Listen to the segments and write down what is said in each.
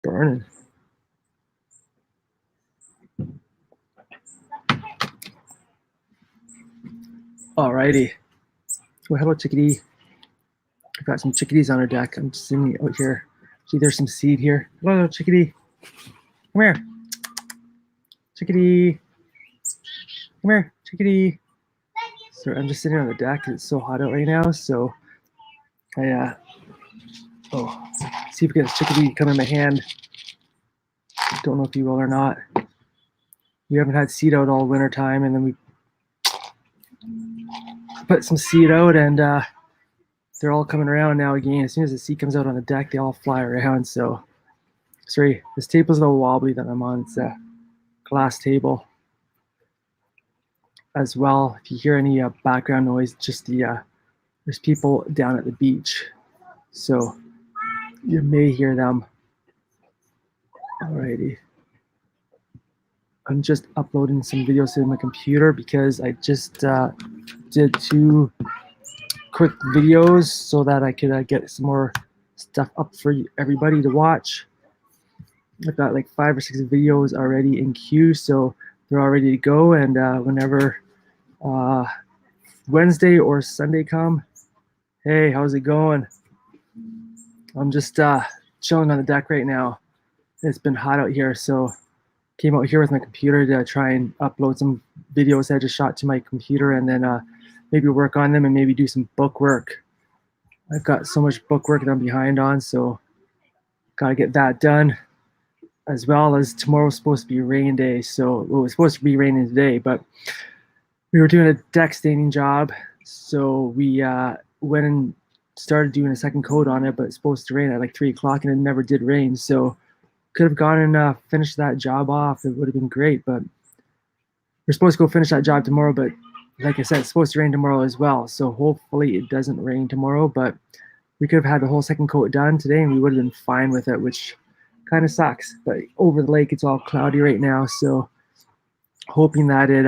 Burning. Alrighty. Well, hello, chickadee. I've got some chickadees on our deck. I'm just sitting out here. See, there's some seed here. Hello, chickadee. Come here. Chickadee. Come here, chickadee. So I'm just sitting on the deck. It's so hot out right now. So I, see if we get a chickadee come in my hand. Don't know if you will or not. We haven't had seed out all winter time, and then we put some seed out, and they're all coming around now again. As soon as the seed comes out on the deck, they all fly around. So, sorry, this table's a little wobbly that I'm on. It's a glass table as well. If you hear any background noise, just there's people down at the beach, so you may hear them. Alrighty. I'm just uploading some videos to my computer because I just did 2 quick videos so that I could get some more stuff up for everybody to watch. I've got like 5 or 6 videos already in queue, so they're all ready to go. And whenever Wednesday or Sunday come, hey, how's it going? I'm just chilling on the deck right now. It's been hot out here, so came out here with my computer to try and upload some videos I just shot to my computer, and then maybe work on them and maybe do some book work. I've got so much book work that I'm behind on, so gotta get that done. As well as tomorrow's supposed to be rain day, so well, it was supposed to be raining today, but we were doing a deck staining job, so we went and started doing a second coat on it, but it's supposed to rain at like 3 o'clock, and it never did rain, so could have gone and finished that job off. It would have been great, but we're supposed to go finish that job tomorrow, but like I said, it's supposed to rain tomorrow as well, so hopefully it doesn't rain tomorrow. But we could have had the whole second coat done today, and we would have been fine with it, which kind of sucks. But over the lake, it's all cloudy right now, so hoping that it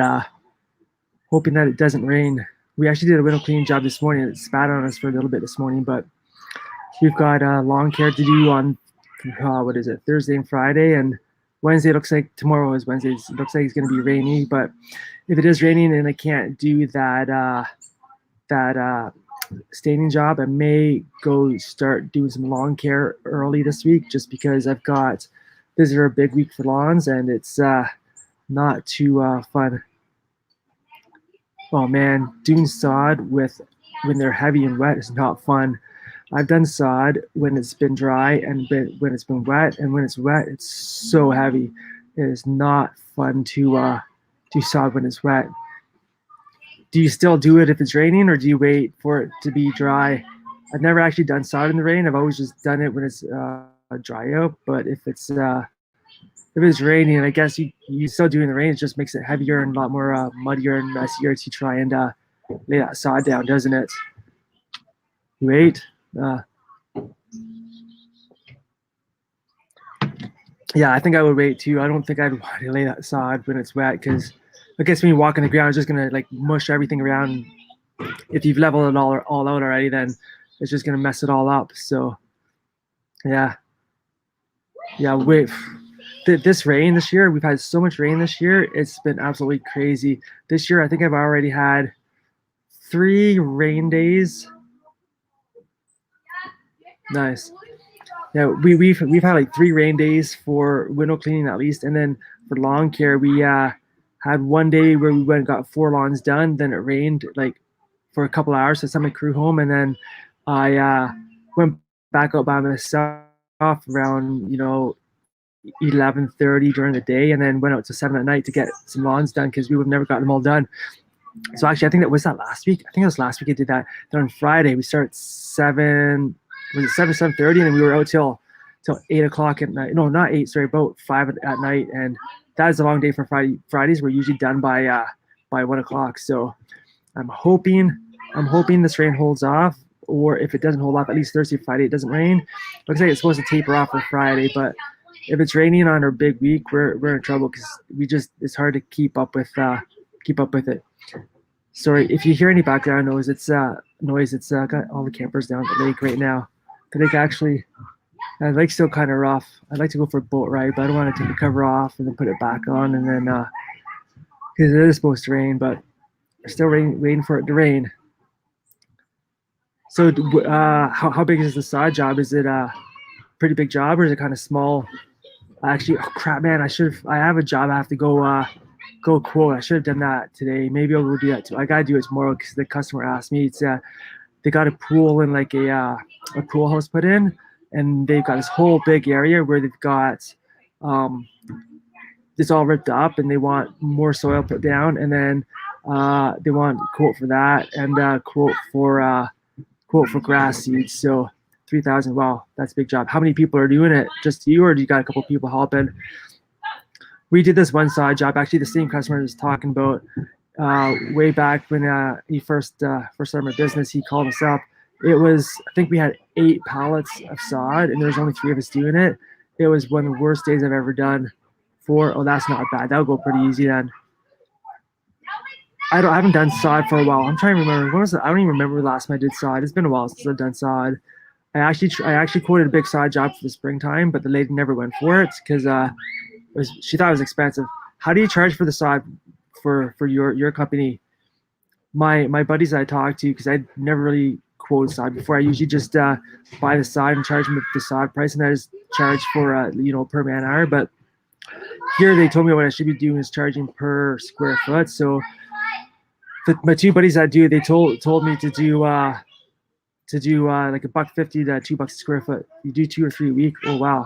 doesn't rain. We actually did a window cleaning job this morning. It spat on us for a little bit this morning, but we've got lawn care to do on Thursday and Friday, and Wednesday. It looks like tomorrow is Wednesday. It looks like it's going to be rainy, but if it is raining and I can't do that staining job, I may go start doing some lawn care early this week, just because I've got this is a big week for lawns, and it's not too fun. Oh man, doing sod when they're heavy and wet is not fun. I've done sod when it's been dry and when it's been wet, and when it's wet, it's so heavy. It is not fun to do sod when it's wet. Do you still do it if it's raining, or do you wait for it to be dry? I've never actually done sod in the rain. I've always just done it when it's dry out. But if it's raining, I guess you still do it in the rain. It just makes it heavier and a lot more muddier and messier to try and lay that sod down, doesn't it? You wait. Yeah, I think I would wait too. I don't think I'd want to lay that sod when it's wet, because I guess when you walk on the ground, it's just gonna like mush everything around. If you've leveled it all out already, then it's just gonna mess it all up. So yeah. Wait. This rain this year, we've had so much rain this year. It's been absolutely crazy. This year, I think I've already had 3 rain days. Nice. Yeah, we've had like 3 rain days for window cleaning at least, and then for lawn care, we had one day where we went and got 4 lawns done. Then it rained like for a couple hours, so I sent my crew home, and then I went back out by myself around 11:30 during the day, and then went out to 7 at night to get some lawns done, because we would have never gotten them all done. So actually, I think that was that last week. I think it was last week I did that. Then on Friday we started at 7. Was it 7:30, and then we were out till 8 o'clock at night. No, not 8. Sorry, about 5 at night. And that is a long day for Fridays. We're usually done by 1 o'clock. So I'm hoping this rain holds off, or if it doesn't hold off, at least Thursday, Friday it doesn't rain. Looks like it's supposed to taper off for Friday, but if it's raining on our big week, we're in trouble, because it's hard to keep up with it. Sorry if you hear any background noise. It's got all the campers down at the lake right now. The lake actually I like still kind of rough. I'd like to go for a boat ride, but I don't want to take the cover off and then put it back on and then because it is supposed to rain, but we're still waiting for it to rain. So how big is the side job? Is it a pretty big job or is it kind of small? Actually, oh crap, man! I have a job. I have to go quote. I should have done that today. Maybe I'll go do that too. I gotta do it tomorrow because the customer asked me. It's they got a pool and like a pool house put in, and they've got this whole big area where they've got um, it's all ripped up, and they want more soil put down, and then they want a quote for that and quote for grass seeds. So 3,000. Wow, that's a big job. How many people are doing it? Just you, or do you got a couple people helping? We did this one side job. Actually, the same customer was talking about way back when he first started my business. He called us up. It was, I think we had 8 pallets of sod, and there was only 3 of us doing it. It was one of the worst days I've ever done. Oh, that's not bad. That'll go pretty easy then. I haven't done sod for a while. I'm trying to remember. When was it? I don't even remember the last time I did sod. It's been a while since I've done sod. I actually quoted a big sod job for the springtime, but the lady never went for it because she thought it was expensive. How do you charge for the sod for your company? My buddies I talked to, because I never really quoted sod before. I usually just buy the sod and charge them the sod price, and I just charge for per man hour. But here they told me what I should be doing is charging per square foot. So my 2 buddies that do, they told me to do like $1.50 to $2 a square foot. You do 2 or 3 a week. Oh wow,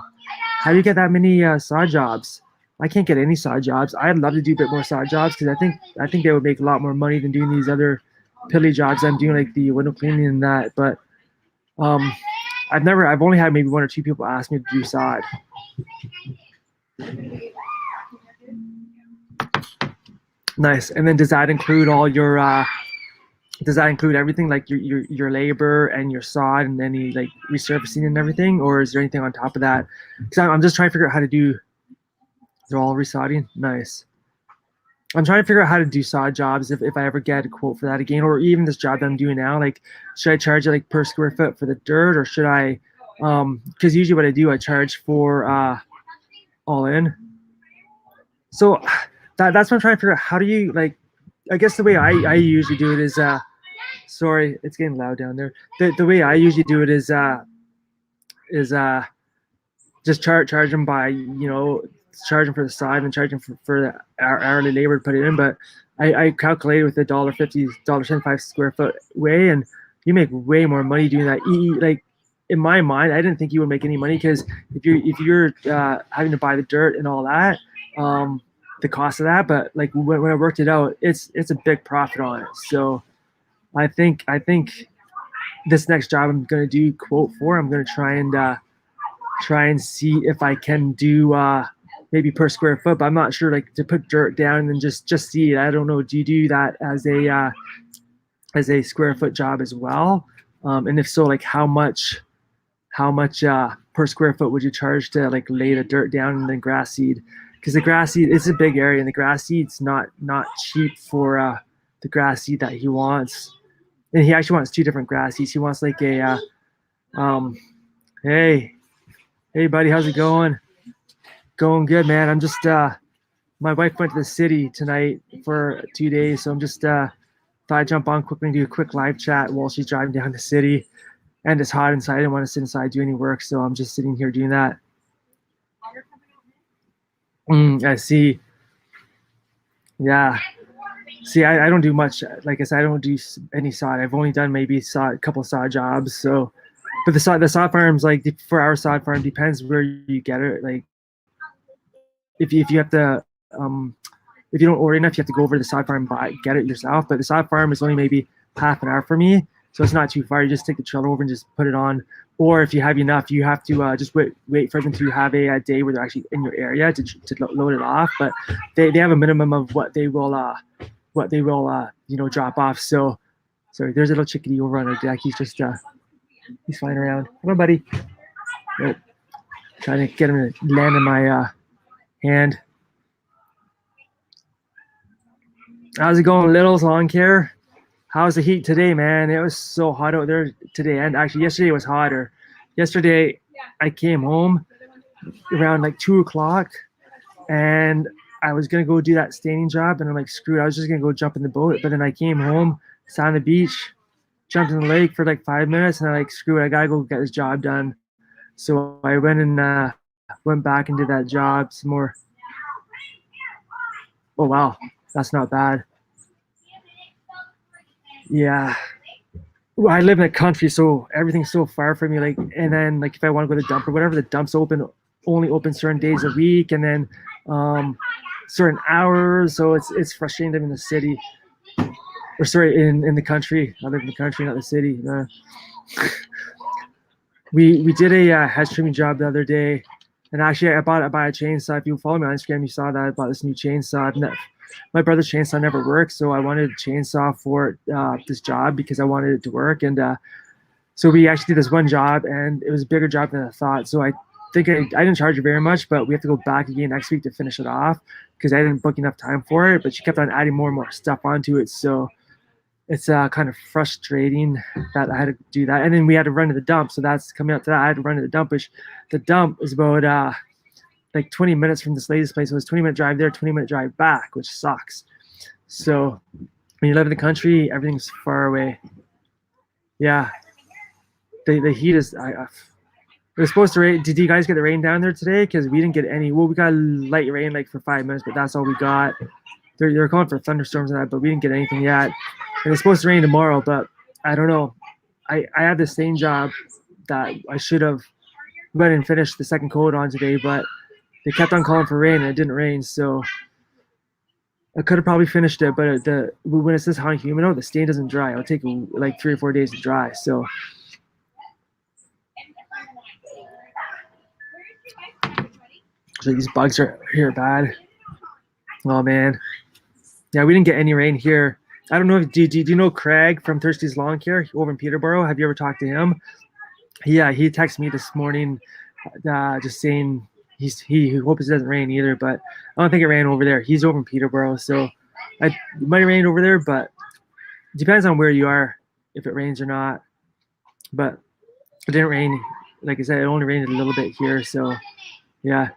how do you get that many side jobs? I can't get any side jobs. I'd love to do a bit more side jobs because I think they would make a lot more money than doing these other pilly jobs I'm doing, like the window cleaning and that. But I've only had maybe 1 or 2 people ask me to do side. Nice. And then does that include all your does that include everything, like your labor and your sod and any like resurfacing and everything, or is there anything on top of that? Because I'm just trying to figure out how to do. They're all resodding. Nice. I'm trying to figure out how to do sod jobs if I ever get a quote for that again, or even this job that I'm doing now. Like, should I charge it like per square foot for the dirt, or should I? Because usually what I do, I charge for all in. So that's what I'm trying to figure out. How do you like? I guess the way I usually do it is sorry, it's getting loud down there. The way I usually do it is just charge them by charge them for the side and charge them for the hourly labor to put it in. But I calculated with the $1.50, $1.75 square foot way, and you make way more money doing that. Like in my mind, I didn't think you would make any money because if you're having to buy the dirt and all that, the cost of that. But like when I worked it out, it's a big profit on it. So I think this next job I'm gonna do quote for, I'm gonna try and see if I can do maybe per square foot, but I'm not sure, like to put dirt down and then just see it. I don't know. Do you do that as a square foot job as well? And if so, like how much per square foot would you charge to like lay the dirt down and then grass seed? Because the grass seed, it's a big area, and the grass seed's not cheap for the grass seed that he wants. And he actually wants 2 different grass seeds. He wants like a hey buddy, how's it going? Going good, man. I'm just my wife went to the city tonight for 2 days, so I'm just thought I'd jump on quickly and do a quick live chat while she's driving down the city. And it's hot inside. I didn't want to sit inside do any work, so I'm just sitting here doing that. I see. Yeah. See, I don't do much. Like I said, I don't do any sod. I've only done maybe a couple of sod jobs. So, but the sod farms, like for our sod farm, depends where you get it. Like if you have to, if you don't order enough, you have to go over to the sod farm and get it yourself. But the sod farm is only maybe half an hour for me, so it's not too far. You just take the trailer over and just put it on. Or if you have enough, you have to just wait for them to have a day where they're actually in your area to load it off. But they have a minimum of what they will drop off. So sorry, there's a little chickadee over on our deck. He's just he's flying around. Hello, buddy. Nope. Trying to get him to land in my hand. How's it going, Littles Lawn Care? How's the heat today, man? It was so hot out there today, and actually yesterday was hotter. yesterday I came home around like 2 o'clock, and I was gonna go do that staining job, and I'm like, screw it, I was just gonna go jump in the boat. But then I came home, sat on the beach, jumped in the lake for like 5 minutes, and I'm like, screw it, I gotta go get this job done. So I went and went back and did that job some more. Oh wow, that's not bad. Yeah. Well, I live in the country, so everything's so far from me. Like, and then like if I want to go to the dump or whatever, the dump's only open certain days a week, and then um, certain hours. So it's frustrating living in the city, or sorry, in the country. I live in the country, not the city. We did a head trimming job the other day, and actually I bought a chainsaw. If you follow me on Instagram, you saw that I bought this new chainsaw. My brother's chainsaw never worked, so I wanted a chainsaw for this job because I wanted it to work. And so we actually did this one job, and it was a bigger job than I thought. So I think I didn't charge her very much, but we have to go back again next week to finish it off because I didn't book enough time for it. But she kept on adding more and more stuff onto it, so it's kind of frustrating that I had to do that. And then we had to run to the dump, so that's coming up to that. I had to run to the dump, which the dump is about like 20 minutes from this lady's place. So it was 20-minute drive there, 20-minute drive back, which sucks. So when you live in the country, everything's far away. Yeah, the heat is. It was supposed to rain. Did you guys get the rain down there today? Because we didn't get any. Well, we got light rain like for 5 minutes, but that's all we got. They're calling for thunderstorms and that, but we didn't get anything yet. And it's supposed to rain tomorrow, but I don't know. I had the same job that I should have went and finished the second coat on today, but they kept on calling for rain and it didn't rain, so I could have probably finished it. But when it's this hot and humid, the stain doesn't dry. It'll take like 3 or 4 days to dry. So these bugs are here bad. Oh man, yeah, we didn't get any rain here. I don't know if do you know Craig from Thirsty's Lawn Care over in Peterborough? Have you ever talked to him? Yeah, he texted me this morning, just saying he hopes it doesn't rain either. But I don't think it ran over there. He's over in Peterborough, so it might rain over there, but it depends on where you are if it rains or not. But it didn't rain. Like I said, it only rained a little bit here, so yeah.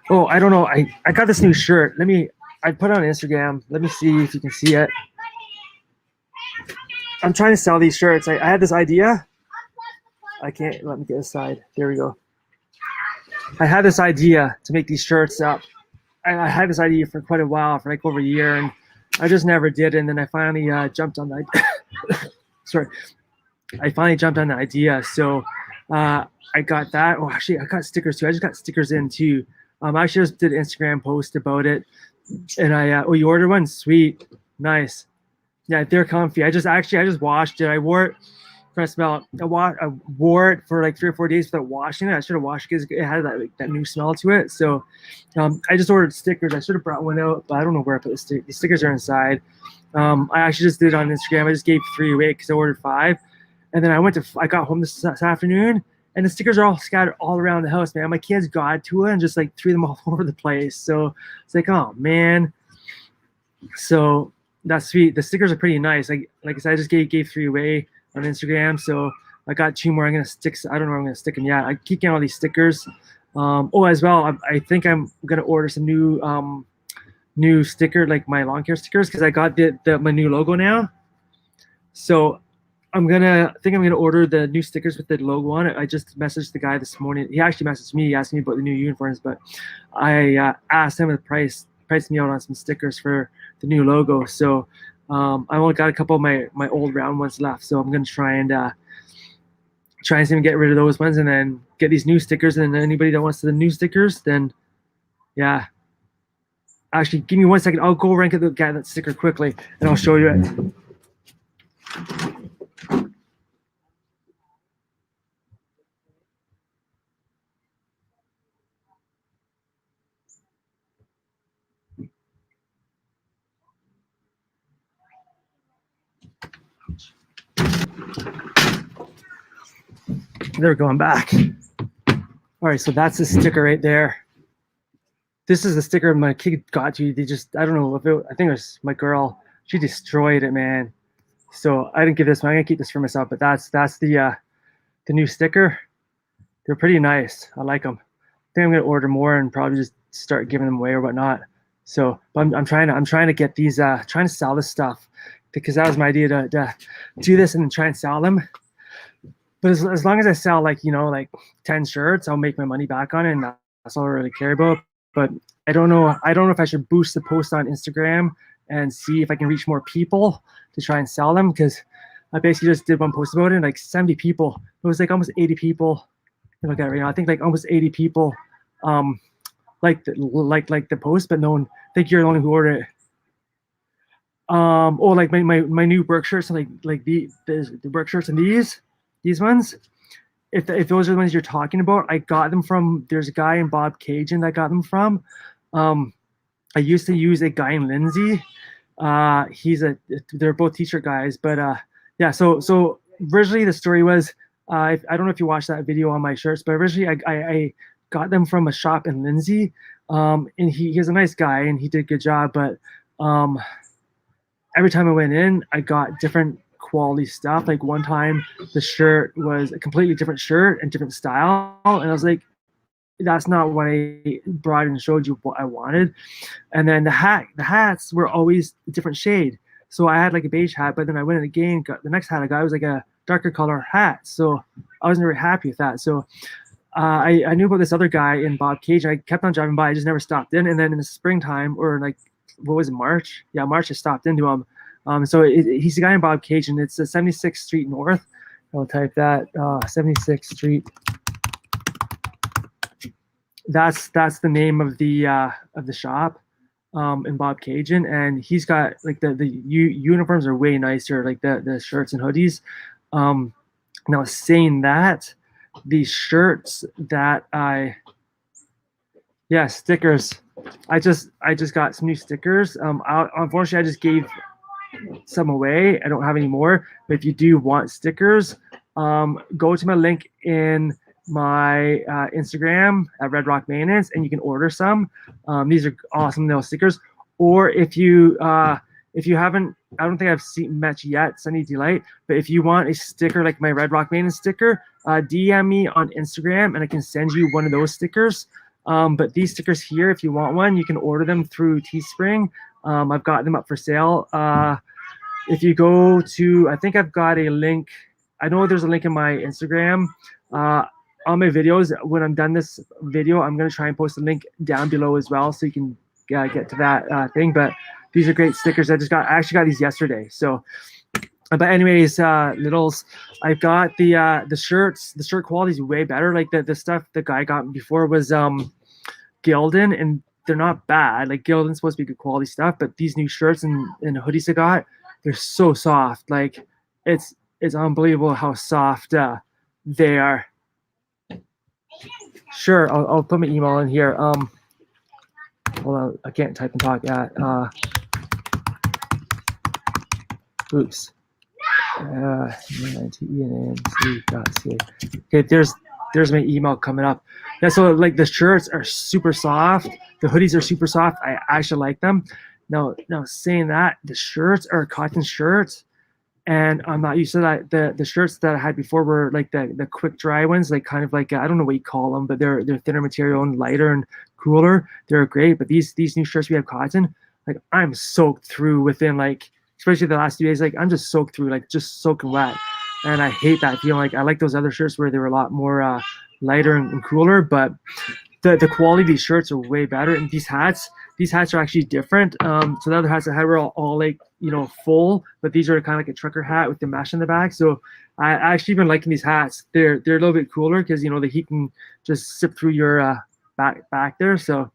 Oh, I don't know. I got this new shirt. I put it on Instagram. Let me see if you can see it. I'm trying to sell these shirts. I had this idea. I can't. Let me get aside. There we go. I had this idea to make these shirts up. I had this idea for quite a while, for like over a year, and I just never did. And then I finally jumped on the. Sorry, I finally jumped on the idea. So I got that. Oh, actually, I got stickers too. I just got stickers in too. I actually just did an Instagram post about it, and you ordered one? Sweet, nice. Yeah, they're comfy. I just washed it. I wore it. Trying to smell it. I wore it for like 3 or 4 days without washing it. I should have washed it because it had that new smell to it. So I just ordered stickers. I should have brought one out, but I don't know where I put the stickers. The stickers are inside. I actually just did it on Instagram. I just gave 3 away because I ordered 5, and then I got home this afternoon, and the stickers are all scattered all around the house, man. My kids got to it and just like threw them all over the place. So it's like, oh man. So that's sweet. The stickers are pretty nice. Like I said, I just gave 3 away on Instagram. So I got 2 more. I'm gonna stick. I don't know where I'm gonna stick them yet. I keep getting all these stickers. As well, I think I'm gonna order some new sticker, like my lawn care stickers, because I got my new logo now. So I'm gonna order the new stickers with the logo on it. I just messaged the guy this morning. He actually messaged me. He asked me about the new uniforms, but I asked him the price. Priced me out on some stickers for the new logo. So I only got a couple of my old round ones left. So I'm gonna try and see if I can get rid of those ones and then get these new stickers. And then anybody that wants the new stickers, then yeah. Actually, give me 1 second. I'll go rank the guy that sticker quickly, and I'll show you it. There we go. I'm back. All right, so that's the sticker right there. This is the sticker my kid got to. I don't know I think it was my girl. She destroyed it, man. So I didn't give this one. I'm gonna keep this for myself. But that's the new sticker. They're pretty nice. I like them. I think I'm gonna order more and probably just start giving them away or whatnot. So, but I'm trying to get these, trying to sell this stuff because that was my idea to do this and try and sell them. But as long as I sell like, you know, like 10 shirts, I'll make my money back on it, and that's all I really care about. But I don't know if I should boost the post on Instagram and see if I can reach more people to try and sell them, because I basically just did one post about it and like 70 people. It was like almost 80 people. Look at it right now. I think like almost 80 people like the post, but no one, I think you're the only who ordered it. Oh, like my new work shirts, like the work shirts and these ones. If those are the ones you're talking about, I got them from, there's a guy in Bob Cajun that I got them from. I used to use a guy in Lindsay. They're both t-shirt guys, but yeah. So originally the story was, I don't know if you watched that video on my shirts, but originally I got them from a shop in Lindsay. And he's a nice guy and he did a good job, but every time I went in, I got different quality stuff. Like one time the shirt was a completely different shirt and different style. And I was like, that's not what I brought and showed you what I wanted. And then the hats were always a different shade. So I had like a beige hat, but then I went in again, got the next hat I got was like a darker color hat. So I wasn't very happy with that. So I knew about this other guy in Bob Cage. I kept on driving by. I just never stopped in. And then in the springtime, or like, what was it, March? Yeah, March, I stopped into him. So he's the guy in Bob Cage, and it's the 76th Street North. I'll type that, 76th Street. That's the name of the shop in Bob Cajun, and he's got like the uniforms are way nicer, like the shirts and hoodies. Now saying that, the shirts that stickers. I just got some new stickers. Unfortunately, I just gave some away. I don't have any more. But if you do want stickers, go to my link in my Instagram at Red Rock Maintenance, and you can order some. These are awesome little stickers. Or if you haven't, I don't think I've met you yet, Sunny Delight. But if you want a sticker like my Red Rock Maintenance sticker, DM me on Instagram, and I can send you one of those stickers. But these stickers here, if you want one, you can order them through Teespring. I've got them up for sale. If you go to, I think I've got a link. I know there's a link in my Instagram. On my videos, when I'm done this video, I'm going to try and post a link down below as well, so you can get to that thing. But these are great stickers. I actually got these yesterday. So, but anyways, littles, I've got the shirts. The shirt quality is way better. Like the stuff the guy got before was Gildan, and they're not bad. Like Gildan's supposed to be good quality stuff, but these new shirts and hoodies I got, they're so soft. Like it's unbelievable how soft they are. Sure, I'll put my email in here. Hold on, I can't type and talk yet. Oops. Okay, there's my email coming up. Yeah, so like the shirts are super soft. The hoodies are super soft. I actually like them. Now saying that, the shirts are cotton shirts, and I'm not used to that. The shirts that I had before were like the quick dry ones, like kind of like, I don't know what you call them, but they're thinner material and lighter and cooler. They're great, but these new shirts we have cotton, like I'm soaked through within like, especially the last few days, like I'm just soaked through, like just soaking wet, and I hate that feeling. Like I like those other shirts where they were a lot more lighter and cooler, but the quality of these shirts are way better. And these hats are actually different. So the other hats I had were all like, you know, full, but these are kind of like a trucker hat with the mesh in the back. So I actually been liking these hats. They're a little bit cooler because, you know, the heat can just sip through your back there. So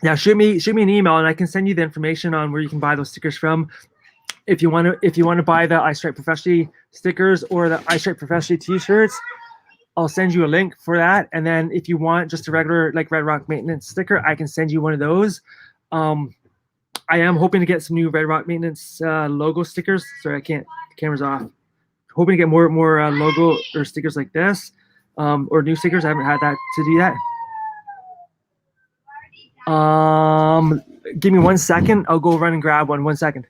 yeah, shoot me an email and I can send you the information on where you can buy those stickers from. If you want to buy the I Stripe Professionally stickers or the I Stripe Professionally t-shirts, I'll send you a link for that. And then if you want just a regular like Red Rock Maintenance sticker, I can send you one of those. I am hoping to get some new Red Rock Maintenance logo stickers. Sorry, I can't. The camera's off. Hoping to get more logo or stickers like this, or new stickers. I haven't had that to do that. Give me 1 second. I'll go run and grab one. 1 second.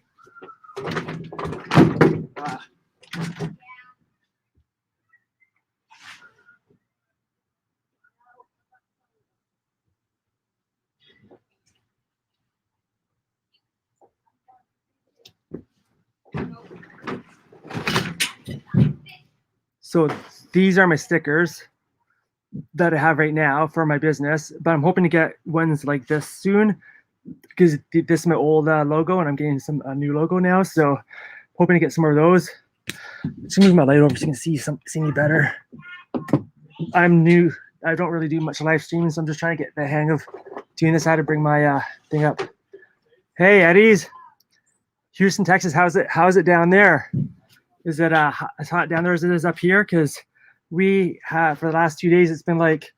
So these are my stickers that I have right now for my business, but I'm hoping to get ones like this soon because this is my old logo and I'm getting a new logo now. So hoping to get some more of those. Just move my light over so you can see me better. I'm new. I don't really do much live streams. So I'm just trying to get the hang of doing this. I had to bring my thing up. Hey, Eddie's. Houston, Texas. How's it down there? Is it as hot down there as it is up here? Because we have, for the last 2 days, it's been like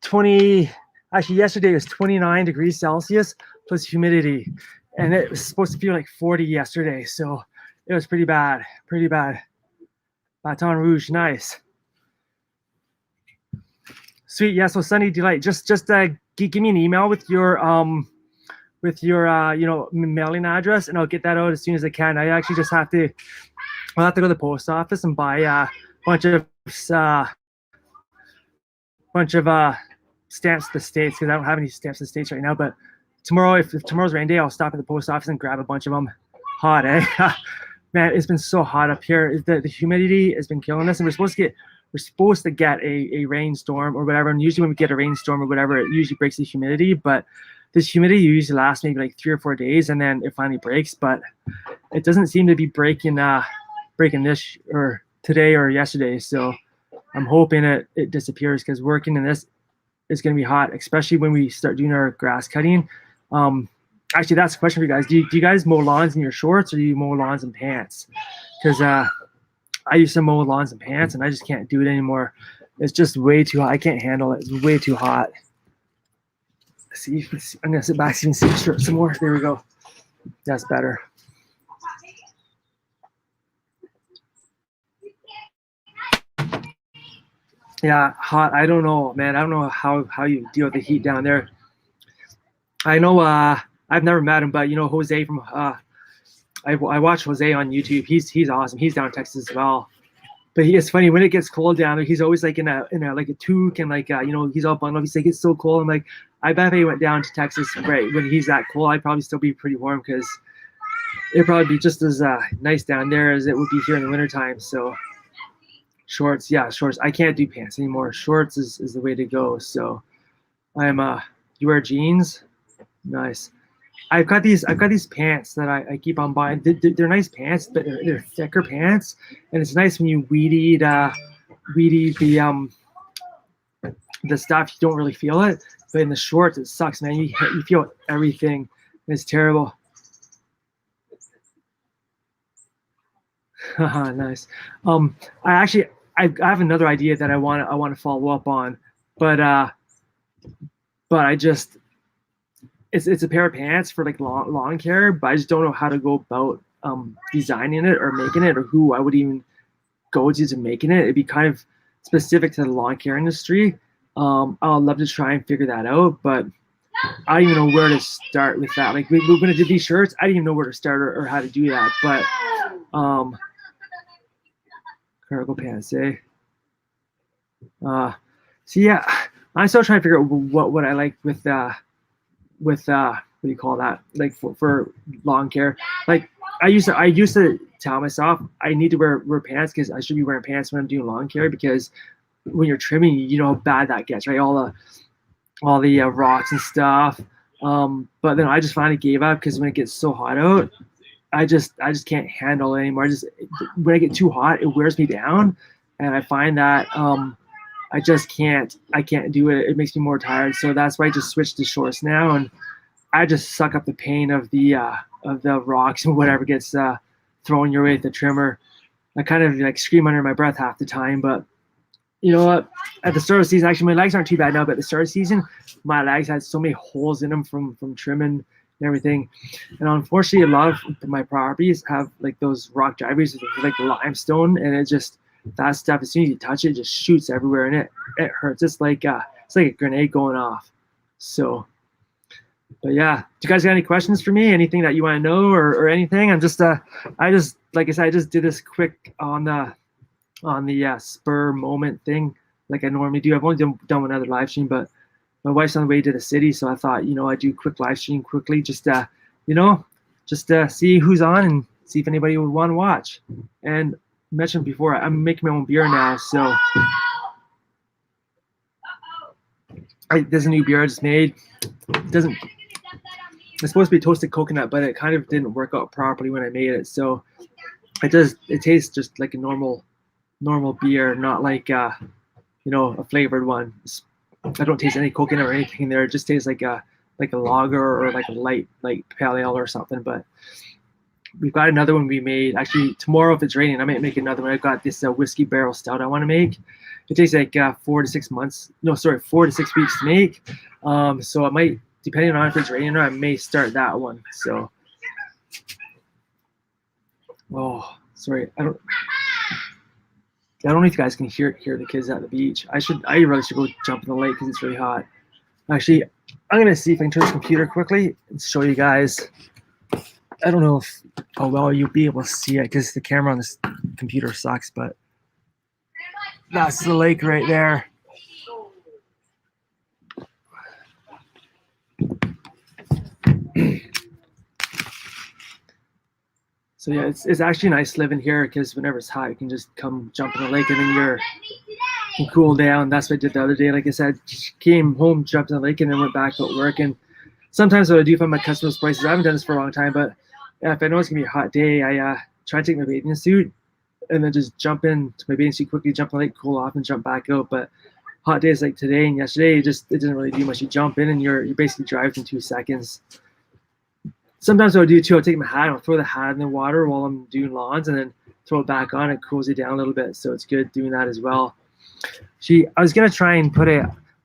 20, actually yesterday was 29 degrees Celsius plus humidity. And it was supposed to feel like 40 yesterday. So it was pretty bad. Baton Rouge, nice. Sweet, yeah, so Sunny Delight, just give me an email with your mailing address and I'll get that out as soon as I can. I actually just I'll have to go to the post office and buy a bunch of stamps to the States because I don't have any stamps to the States right now. But tomorrow, if tomorrow's rain day, I'll stop at the post office and grab a bunch of them. Hot, eh? Man, it's been so hot up here. The humidity has been killing us, and we're supposed to get a rainstorm or whatever. And usually when we get a rainstorm or whatever, it usually breaks the humidity. But this humidity usually lasts maybe like 3 or 4 days, and then it finally breaks. But it doesn't seem to be breaking this or today or yesterday. So I'm hoping it disappears because working in this is going to be hot, especially when we start doing our grass cutting. Actually, that's a question for you guys. Do you guys mow lawns in your shorts or do you mow lawns in pants? Because I used to mow lawns in pants and I just can't do it anymore. It's just way too hot. I can't handle it. It's way too hot. See, I'm gonna sit back so you can see the shirt some more. There we go. That's better. Yeah, hot. I don't know, man. I don't know how you deal with the heat down there. I know I've never met him, but you know Jose from I watch Jose on YouTube. He's awesome. He's down in Texas as well. But it's funny when it gets cold down there. He's always like in a like a toque and like he's all bundled up. He's like it's so cold. I'm like I bet if he went down to Texas right when he's that cold, I'd probably still be pretty warm because it'd probably be just as nice down there as it would be here in the wintertime. So shorts, yeah, shorts. I can't do pants anymore. Shorts is the way to go. So I'm you wear jeans? Nice. I've got these pants that I keep on buying. They're nice pants, but they're thicker pants, and it's nice when you weed eat the stuff. You don't really feel it, but in the shorts it sucks, man. You feel everything. It's terrible. Nice. I have another idea that I want to follow up on, but I just it's a pair of pants for like lawn care, but I just don't know how to go about designing it or making it or who I would even go to making it. It'd be kind of specific to the lawn care industry. I'd love to try and figure that out, but I don't even know where to start with that. Like we're gonna do these shirts, I didn't even know where to start or how to do that. But cargo pants, eh? So yeah, I'm still trying to figure out what I like with what do you call that? Like for lawn care. Like I used to tell myself I need to wear pants because I should be wearing pants when I'm doing lawn care because when you're trimming, you know how bad that gets, right? All the rocks and stuff. But then I just finally gave up because when it gets so hot out, I just can't handle it anymore. When I get too hot, it wears me down, and I find that I can't do it. It makes me more tired. So that's why I just switched to shorts now, and I just suck up the pain of the rocks and whatever gets thrown your way at the trimmer. I kind of like scream under my breath half the time, but you know what? At the start of the season, actually my legs aren't too bad now, but at the start of the season, my legs had so many holes in them from trimming and everything. And unfortunately, a lot of my properties have like those rock driveways with like limestone, and it just that stuff, as soon as you touch it, it just shoots everywhere, and it hurts. It's like a grenade going off. So, but yeah, do you guys got any questions for me? Anything that you want to know or anything? I just like I said, I just did this quick on the spur moment thing like I normally do. I've only done one other live stream, but my wife's on the way to the city, so I thought I'd do a quick live stream quickly, just see who's on and see if anybody would want to watch. And mentioned before, I'm making my own beer now, so there's a new beer I just made. It's supposed to be toasted coconut, but it kind of didn't work out properly when I made it. So it tastes just like a normal beer, not like a flavored one. I don't taste any coconut or anything in there. It just tastes like a lager or like a light pale ale or something. But we've got another one we made. Actually, tomorrow if it's raining, I might make another one. I've got this whiskey barrel stout I want to make. It takes like 4 to 6 weeks to make. So I might, depending on if it's raining or I may start that one. So, oh, sorry, I don't know if you guys can hear the kids at the beach. I really should go jump in the lake because it's really hot. Actually, I'm gonna see if I can turn this computer quickly and show you guys. I don't know how well you'll be able to see it because the camera on this computer sucks, but that's the lake right there. So yeah, it's actually nice living here because whenever it's hot, you can just come jump in the lake and then you can cool down. That's what I did the other day. Like I said, came home, jumped in the lake, and then went back to work. And sometimes what I do for my customers' places, I haven't done this for a long time, but if I know it's gonna be a hot day, I try to take my bathing suit and then just jump into my bathing suit quickly, jump in the lake, cool off, and jump back out. But hot days like today and yesterday, it doesn't really do much. You jump in and you're basically dry within 2 seconds. Sometimes what I'll do too, I'll take my hat, I'll throw the hat in the water while I'm doing lawns and then throw it back on. It cools it down a little bit. So it's good doing that as well. I was going to try and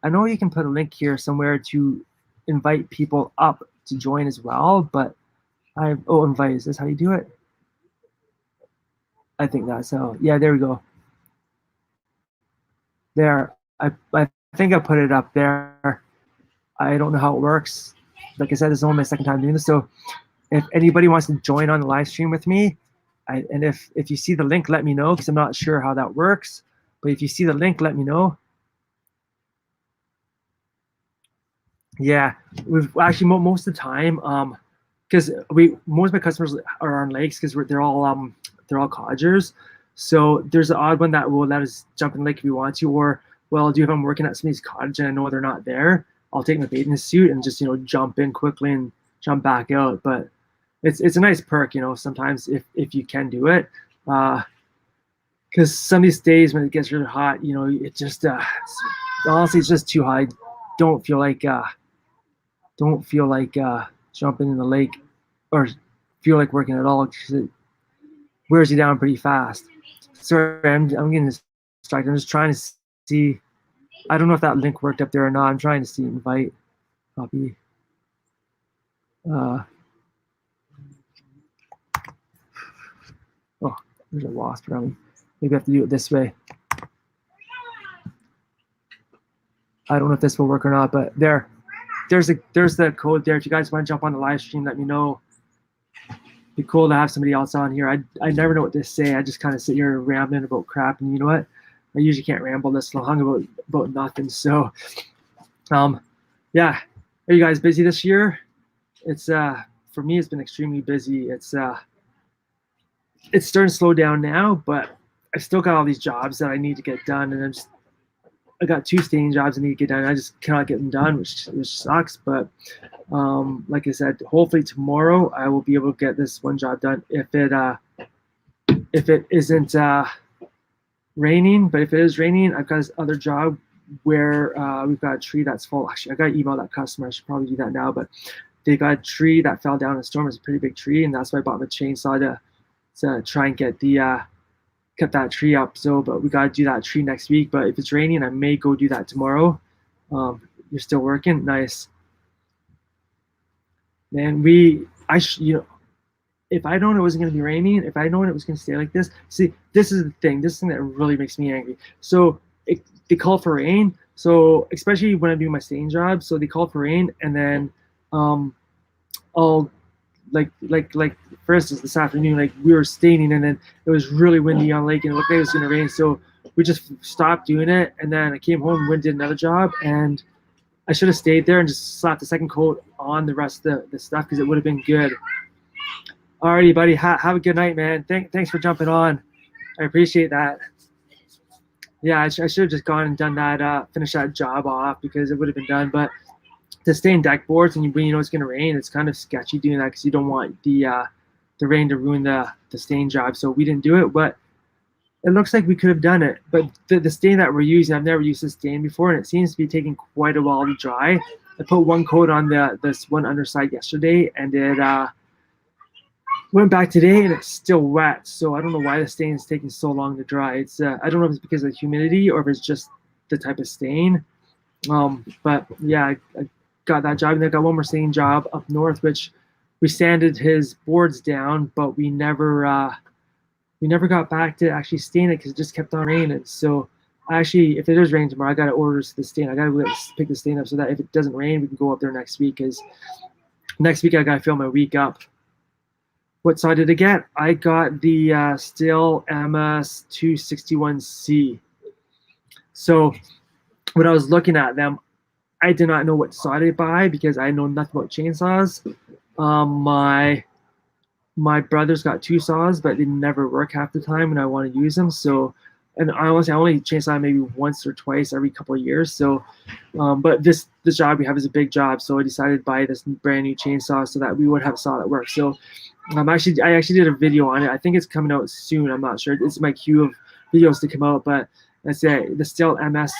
I know you can put a link here somewhere to invite people up to join as well, but invite, is this how you do it? I think that's how, yeah, there we go. There, I think I put it up there. I don't know how it works. Like I said, this is only my second time doing this. So if anybody wants to join on the live stream with me, and if you see the link, let me know because I'm not sure how that works. But if you see the link, let me know. Yeah, we've actually most of the time, because most of my customers are on lakes because they're all cottagers. So there's an odd one that will let us jump in the lake if we want to, or well, if I'm working at somebody's cottage and I know they're not there, I'll take my bathing suit and just jump in quickly and jump back out. But it's a nice perk, sometimes if you can do it, because some of these days when it gets really hot, it just honestly it's just too hot. Don't feel like jumping in the lake or feel like working at all because it wears you down pretty fast. Sorry, I'm getting distracted. I'm just trying to see. I don't know if that link worked up there or not. I'm trying to see invite copy. Oh, there's a wasp around me. Maybe I have to do it this way. I don't know if this will work or not, but there's the code there. If you guys want to jump on the live stream, let me know. Be cool to have somebody else on here. I never know what to say. I just kind of sit here rambling about crap, and you know what? I usually can't ramble this long about nothing. So, yeah. Are you guys busy this year? It's for me, it's been extremely busy. It's starting to slow down now, but I've still got all these jobs that I need to get done, and I got 2 staging jobs I need to get done. I just cannot get them done, which sucks. But like I said, hopefully tomorrow I will be able to get this one job done. If it isn't raining, but if it is raining, I've got this other job where we've got a tree that's full. Actually, I got to email that customer. I should probably do that now. But they got a tree that fell down in a storm. It's a pretty big tree, and that's why I bought my chainsaw to try and get cut that tree up. So, but we got to do that tree next week. But if it's raining, I may go do that tomorrow. You're still working? Nice. Man, if I known it wasn't going to be raining, if I known it was going to stay like this, see, this is the thing. This thing that really makes me angry. So they call for rain. So especially when I'm doing my staging job, so they call for rain, and then I'll like for instance this afternoon, like we were staging, and then it was really windy on lake, and it looked like it was going to rain. So we just stopped doing it, and then I came home and went and did another job, and I should have stayed there and just slapped the second coat on the rest of the stuff because it would have been good. Alrighty, buddy. Have a good night, man. Thanks for jumping on. I appreciate that. Yeah, I should have just gone and done that, finish that job off because it would have been done. But to stain deck boards and when you know it's going to rain, it's kind of sketchy doing that because you don't want the rain to ruin the stain job. So we didn't do it, but it looks like we could have done it. But the stain that we're using, I've never used this stain before, and it seems to be taking quite a while to dry. I put one coat on this one underside yesterday, and it went back today, and it's still wet. So I don't know why the stain is taking so long to dry. It's I don't know if it's because of the humidity or if it's just the type of stain. But yeah, I got that job, and I got one more stain job up north, which we sanded his boards down, but we never got back to actually stain it because it just kept on raining. So actually, if it does rain tomorrow, I got to order the stain. I got to pick the stain up so that if it doesn't rain, we can go up there next week. Because next week I got to fill my week up. What saw did I get? I got the Stihl MS 261C. So when I was looking at them, I did not know what saw to buy because I know nothing about chainsaws. My brother's got two saws, but they never work half the time when I want to use them. So, and honestly, I only chainsaw maybe once or twice every couple of years. So, but this job we have is a big job, so I decided to buy this brand new chainsaw so that we would have a saw that works. So, I actually did a video on it. I think it's coming out soon. I'm not sure. It's my queue of videos to come out, but I say the Stihl MS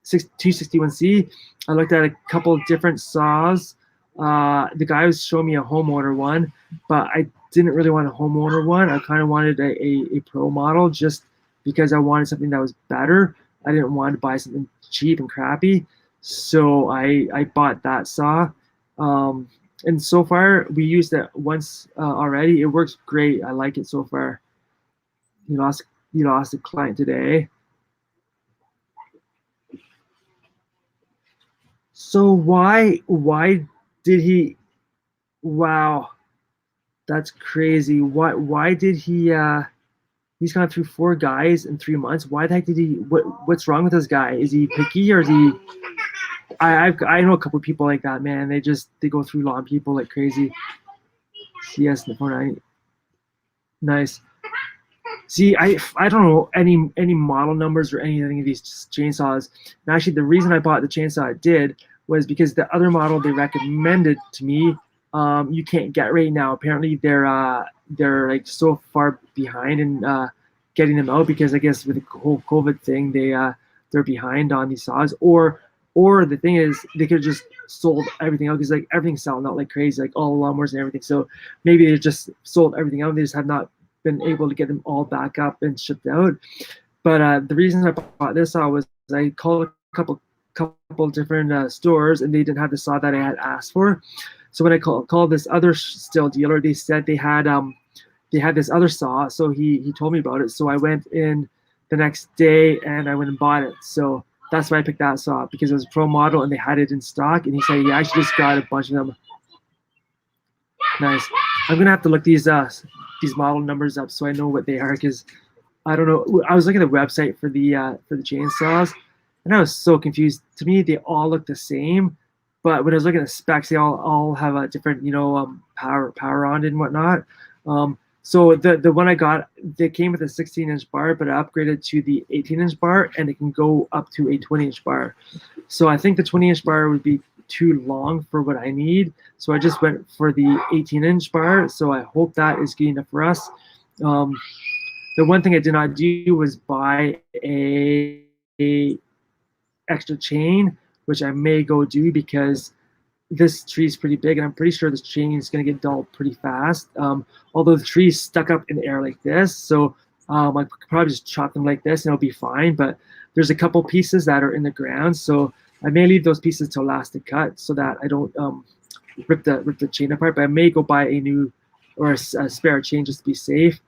261C. I looked at a couple of different saws. The guy was showing me a homeowner one, but I didn't really want a homeowner one. I kind of wanted a pro model just because I wanted something that was better. I didn't want to buy something cheap and crappy. So I bought that saw. And so far, we used it once already. It works great. I like it so far. You lost a client today. So why did he? Wow, that's crazy. Why did he? He's gone through 4 guys in 3 months. Why the heck did he? What's wrong with this guy? Is he picky or is he? I know a couple of people like that, man. They go through lawn people like crazy. CS 490. Nice. See, I don't know any model numbers or anything of these chainsaws. And actually, the reason I bought the chainsaw I did was because the other model they recommended to me, you can't get right now. Apparently, they're like so far behind in getting them out because I guess with the whole COVID thing, they're behind on these saws. Or the thing is, they could have just sold everything out because like everything's selling out like crazy, like all the lawnmowers and everything. So maybe they just sold everything out. They just have not been able to get them all back up and shipped out. But the reason I bought this saw was I called a couple different stores and they didn't have the saw that I had asked for. So when I called this other Stihl dealer, they said they had this other saw. So he told me about it. So I went in the next day and I went and bought it. So that's why I picked that saw because it was a pro model and they had it in stock. And he said he actually just got a bunch of them. Nice. I'm gonna have to look these model numbers up so I know what they are because I don't know. I was looking at the website for the chainsaws and I was so confused. To me, they all look the same, but when I was looking at the specs, they all have a different power on it and whatnot. So the one I got, they came with a 16-inch bar, but I upgraded to the 18-inch bar, and it can go up to a 20-inch bar. So I think the 20-inch bar would be too long for what I need. So I just went for the 18-inch bar. So I hope that is good enough for us. The one thing I did not do was buy a extra chain, which I may go do because this tree is pretty big and I'm pretty sure this chain is going to get dull pretty fast. Although the tree is stuck up in the air like this, so I could probably just chop them like this and it'll be fine. But there's a couple pieces that are in the ground, so I may leave those pieces till last to cut so that I don't rip the chain apart. But I may go buy a new or a spare chain just to be safe.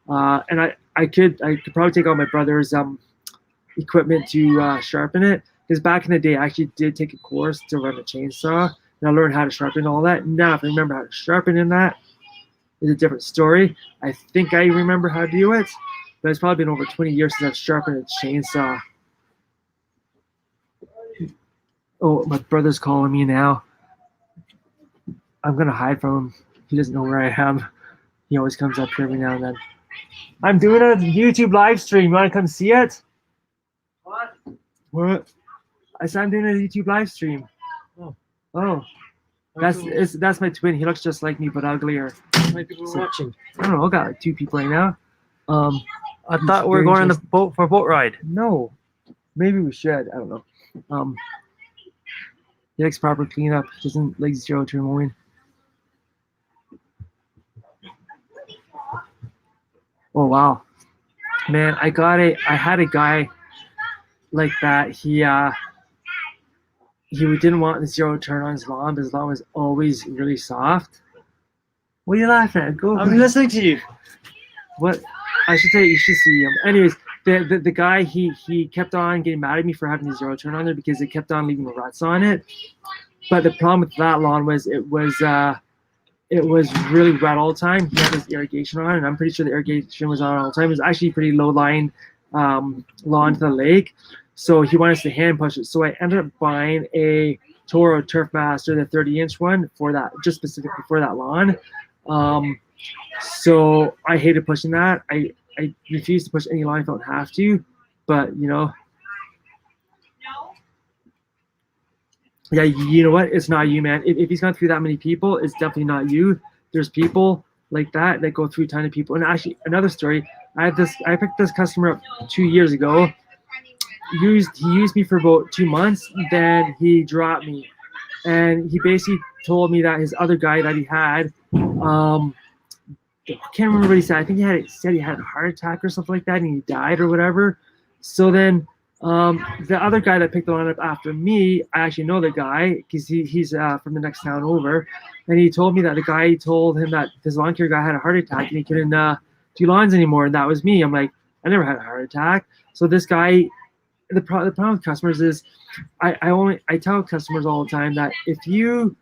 And I could probably take out my brother's equipment to sharpen it. Because back in the day, I actually did take a course to run a chainsaw, and I learned how to sharpen all that. Now, if I remember how to sharpen in that, is a different story. I think I remember how to do it, but it's probably been over 20 years since I've sharpened a chainsaw. Oh, my brother's calling me now. I'm gonna hide from him. He doesn't know where I am. He always comes up here every now and then. I'm doing a YouTube live stream. You want to come see it? What? I said I'm doing a YouTube live stream. Oh. That's my twin. He looks just like me, but uglier. How many people are watching? I don't know. I got like 2 people right now. I thought we were going on the boat for a boat ride. No, maybe we should. I don't know. He likes proper cleanup. Doesn't like zero turn mowing. Oh wow, man! I had a guy like that. He didn't want the zero turn on his lawn, but his lawn was always really soft. What are you laughing at? Go. I'm listening to you. What? I should say you should see him. Anyways, the guy he kept on getting mad at me for having the zero turn on there because it kept on leaving ruts on it. But the problem with that lawn was it was really wet all the time. He had his irrigation on, and I'm pretty sure the irrigation was on all the time. It was actually a pretty low lying lawn to the lake, so he wanted us to hand push it. So I ended up buying a Toro Turfmaster, the 30-inch one for that, just specifically for that lawn. So I hated pushing that. I refuse to push any line if I don't have to, but you know. Yeah, you know what? It's not you, man. If he's gone through that many people, it's definitely not you. There's people like that go through a ton of people. And actually, another story. I picked this customer up 2 years ago. He used me for about 2 months. Then he dropped me, and he basically told me that his other guy that he had, I can't remember what he said. I think he said he had a heart attack or something like that, and he died or whatever. So then. The other guy that picked the lawn up after me, I actually know the guy because he's from the next town over, and he told me that the guy told him that his lawn care guy had a heart attack and he couldn't do lawns anymore, and that was me. I'm like, I never had a heart attack. So this guy, the problem with customers is, I tell customers all the time that if you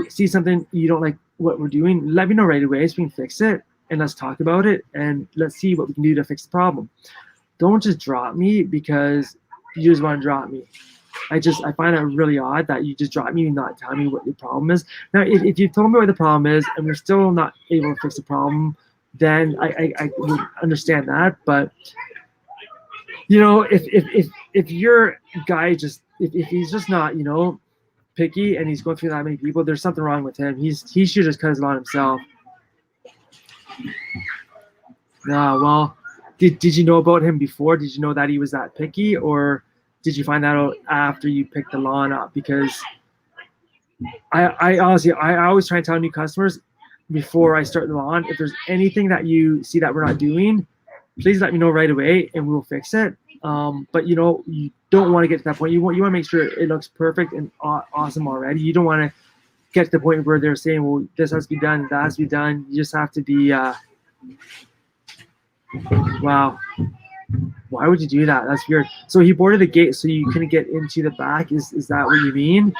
see something you don't like what we're doing, let me know right away so we can fix it, and let's talk about it and let's see what we can do to fix the problem. Don't just drop me because you just want to drop me. I find that really odd that you just drop me and not tell me what your problem is. Now, if you told me what the problem is and we're still not able to fix the problem, then I would understand that. But you know, if your guy if he's just not, you know, picky and he's going through that many people, there's something wrong with him. He should just cut his lawn himself. Well. Did you know about him before? Did you know that he was that picky, or did you find that out after you picked the lawn up? Because I honestly, I always try and tell new customers before I start the lawn, if there's anything that you see that we're not doing, please let me know right away and we'll fix it. But you know, you don't want to get to that point. You want to make sure it looks perfect and awesome already. You don't want to get to the point where they're saying, well, this has to be done, that has to be done. You just have to be wow, why would you do that? That's weird. So he boarded the gate so you couldn't get into the back. Is that what you mean?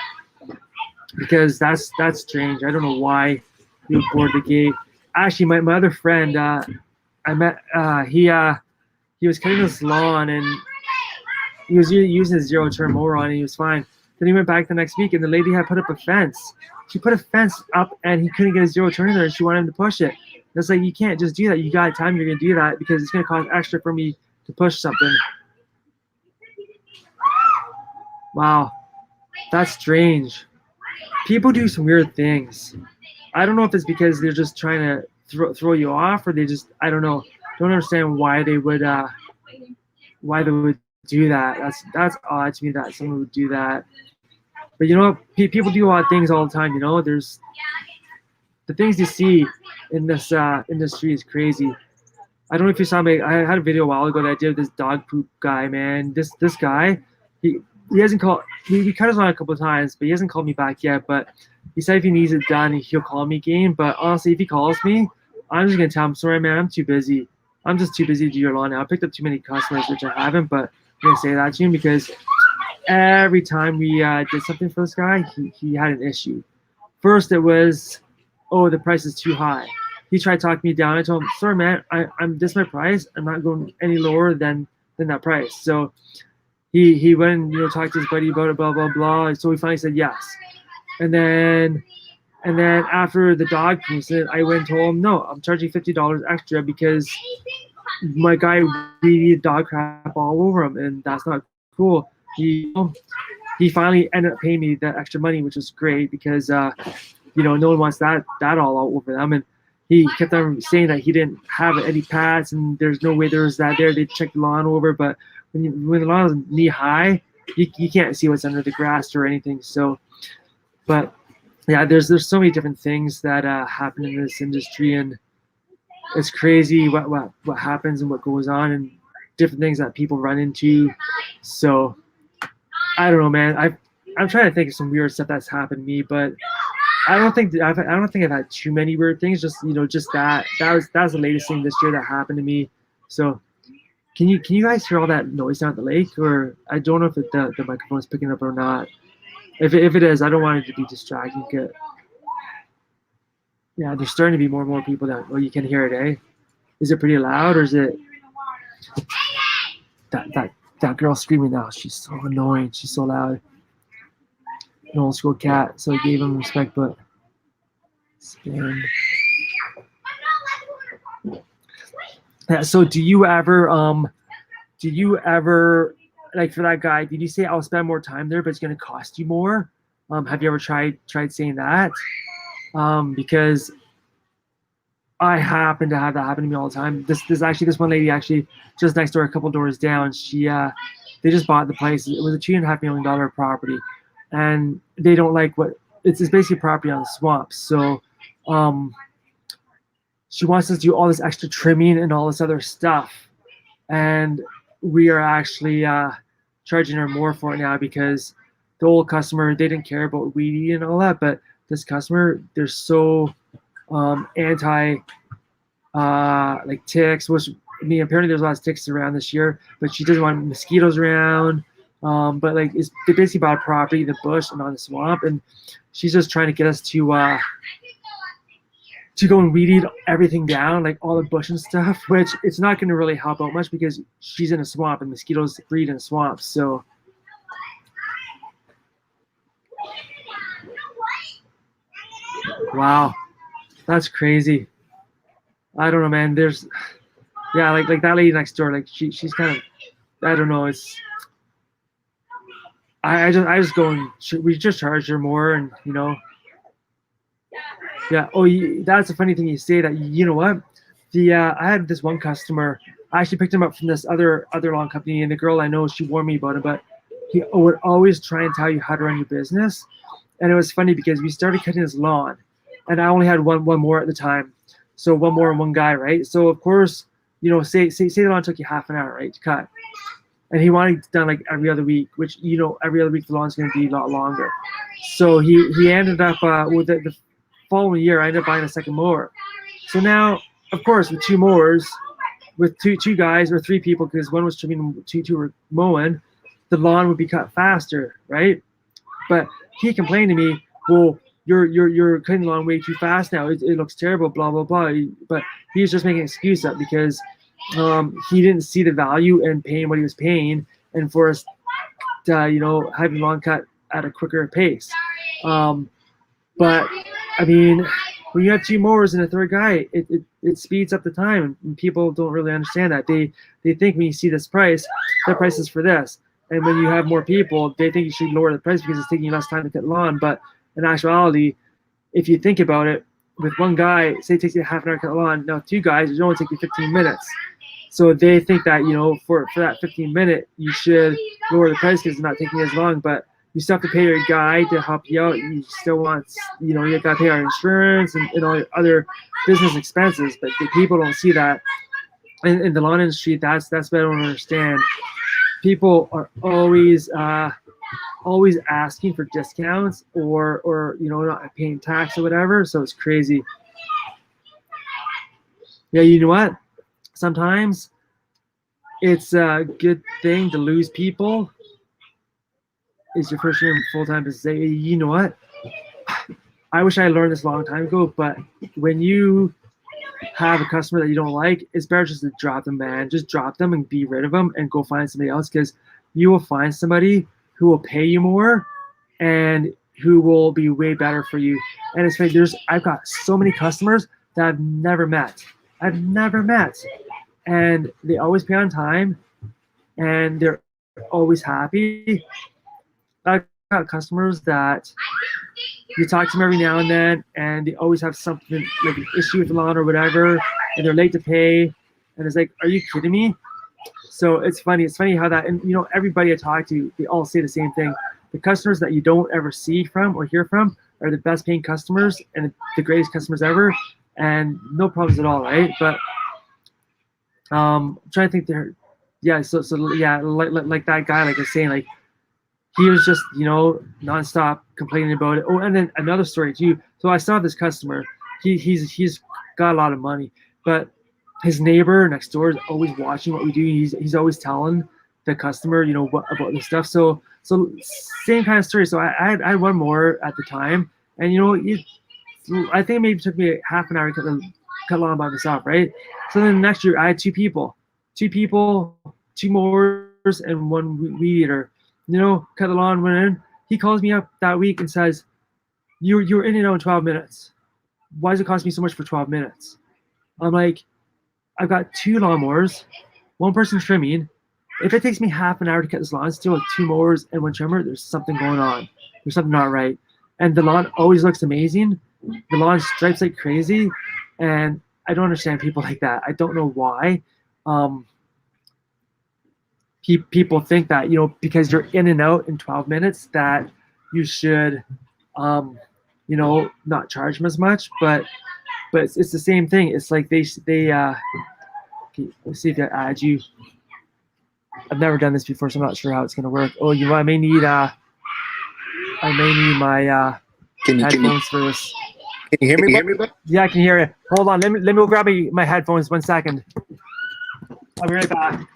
Because that's strange. I don't know why he would board the gate. Actually, my other friend, I met, he was cutting his lawn and he was using his zero turn mower on and he was fine. Then he went back the next week and the lady had put up a fence. She put a fence up and he couldn't get his zero turn in there and she wanted him to push it. It's like, you can't just do that. You got time, you're going to do that because it's going to cost extra for me to push something. Wow, that's strange. People do some weird things. I don't know if it's because they're just trying to throw you off, or they just, I don't know. Don't understand why they would do that. That's odd to me that someone would do that. But you know, people do odd things all the time. You know, there's the things you see in this industry is crazy. I don't know if you saw me. I had a video a while ago that I did with this dog poop guy. Man, this guy, he hasn't called. He cut his lawn a couple of times, but he hasn't called me back yet. But he said if he needs it done, he'll call me again. But honestly, if he calls me, I'm just gonna tell him, sorry, man, I'm too busy. I'm just too busy to do your lawn now. I picked up too many customers, which I haven't. But I'm gonna say that to him because every time we did something for this guy, he had an issue. First, it was, oh, the price is too high. He tried to talk me down. I told him, sorry, man, this is my price. I'm not going any lower than that price. So he went and talked to his buddy about it, blah blah blah. So we finally said yes. And then And then after the dog incident, I went and told him, no, I'm charging $50 extra because my guy really dog crap all over him, and that's not cool. He finally ended up paying me that extra money, which was great because no one wants that all over them. And he kept on saying that he didn't have any pads and there's no way there was that there. They checked the lawn over, but when the lawn is knee high, you can't see what's under the grass or anything. So, but yeah, there's so many different things that happen in this industry, and it's crazy what happens and what goes on and different things that people run into. So I don't know, man. I'm trying to think of some weird stuff that's happened to me, but I don't think I've had too many weird things. Just that was the latest thing this year that happened to me. So can you guys hear all that noise down at the lake? Or I don't know if the microphone's picking up or not. If it is, I don't want it to be distracting. Yeah, there's starting to be more and more people that you can hear it. Eh? Is it pretty loud, or is it that girl screaming now? She's so annoying. She's so loud. An old school cat, so I gave him respect, but spin. Yeah, so do you ever like, for that guy, did you say I'll spend more time there, but it's gonna cost you more? Have you ever tried saying that? Because I happen to have that happen to me all the time. This one lady actually just next door, a couple doors down, they just bought the place. It was a $2.5 million property, and they don't like it's basically property on the swamp. So she wants us to do all this extra trimming and all this other stuff, and we are actually charging her more for it now because the old customer, they didn't care about weeding and all that, but this customer, they're so anti like ticks, which apparently there's a lot of ticks around this year, but she doesn't want mosquitoes around. But like they basically bought a property in the bush and on the swamp, and she's just trying to get us to go and weed eat everything down, like all the bush and stuff, which it's not going to really help out much because she's in a swamp and mosquitoes breed in swamps. So wow, that's crazy. I don't know, man. There's like that lady next door, like she's kind of, I don't know, it's I just go and we just charge her more, and yeah. Oh, that's a funny thing you say that. You know what? I had this one customer. I actually picked him up from this other lawn company, and the girl I know, she warned me about it, but he would always try and tell you how to run your business. And it was funny because we started cutting his lawn, and I only had one more at the time, so one more and one guy, right? So of course, say the lawn took you half an hour, right, to cut, and he wanted it done like every other week, which every other week the lawn's going to be a lot longer. So he ended up with the following year, I ended up buying a second mower. So now, of course, with two mowers, with two guys or three people, because one was trimming, two were mowing, the lawn would be cut faster, right? But he complained to me, well, you're cutting the lawn way too fast now. It looks terrible, blah blah blah. But he was just making an excuse up because he didn't see the value in paying what he was paying, and for us to having the lawn cut at a quicker pace. But I mean, when you have two mowers and a third guy, it speeds up the time, and people don't really understand that. They think when you see this price, the price is for this, and when you have more people, they think you should lower the price because it's taking you less time to cut lawn. But in actuality, if you think about it, with one guy, say it takes you half an hour to cut lawn, now two guys, it only take you 15 minutes. So they think that for that 15-minute, you should lower the price because it's not taking as long, but you still have to pay your guy to help you out. You still want, you got to pay our insurance and all your other business expenses. But the people don't see that. In the lawn industry, that's what I don't understand. People are always asking for discounts or not paying tax or whatever. So it's crazy. Yeah, you know what? Sometimes it's a good thing to lose people. Is your first year in full-time to say, you know what? I wish I learned this a long time ago, but when you have a customer that you don't like, it's better just to drop them, man. Just drop them and be rid of them and go find somebody else, because you will find somebody who will pay you more, and who will be way better for you. And it's funny, I've got so many customers that I've never met. And they always pay on time and they're always happy. I've got customers that you talk to them every now and then and they always have something like an issue with the lawn or whatever, and they're late to pay. And it's like, are you kidding me? So it's funny how that, and everybody I talk to, they all say the same thing. The customers that you don't ever see from or hear from are the best paying customers and the greatest customers ever, and no problems at all, right? But I'm trying to think there. Yeah, so yeah, like that guy, like I was saying, like he was just nonstop complaining about it. Oh, and then another story too. So I saw this customer. He's got a lot of money, but his neighbor next door is always watching what we do. He's always telling the customer, what about this stuff. So same kind of story. So I had one more at the time, and I think it maybe took me half an hour to cut lawn by myself, right? So then the next year I had two people, 2 mowers and 1 weed eater. Cut the lawn, went in. He calls me up that week and says, "You're in and out in 12 minutes. Why does it cost me so much for 12 minutes?" I'm like, I've got 2 lawnmowers, 1 person trimming. If it takes me half an hour to cut this lawn, still with 2 mowers and 1 trimmer, there's something going on. There's something not right. And the lawn always looks amazing. The lawn stripes like crazy. And I don't understand people like that. I don't know why. People think that, because you're in and out in 12 minutes that you should, not charge them as much. But it's the same thing. It's like they okay, let's see if I add you. I've never done this before, so I'm not sure how it's gonna work. Oh, I may need my headphones for this. Can you hear me? Bud? Yeah, I can hear you. Hold on, let me go grab my headphones 1 second. I'll be right back.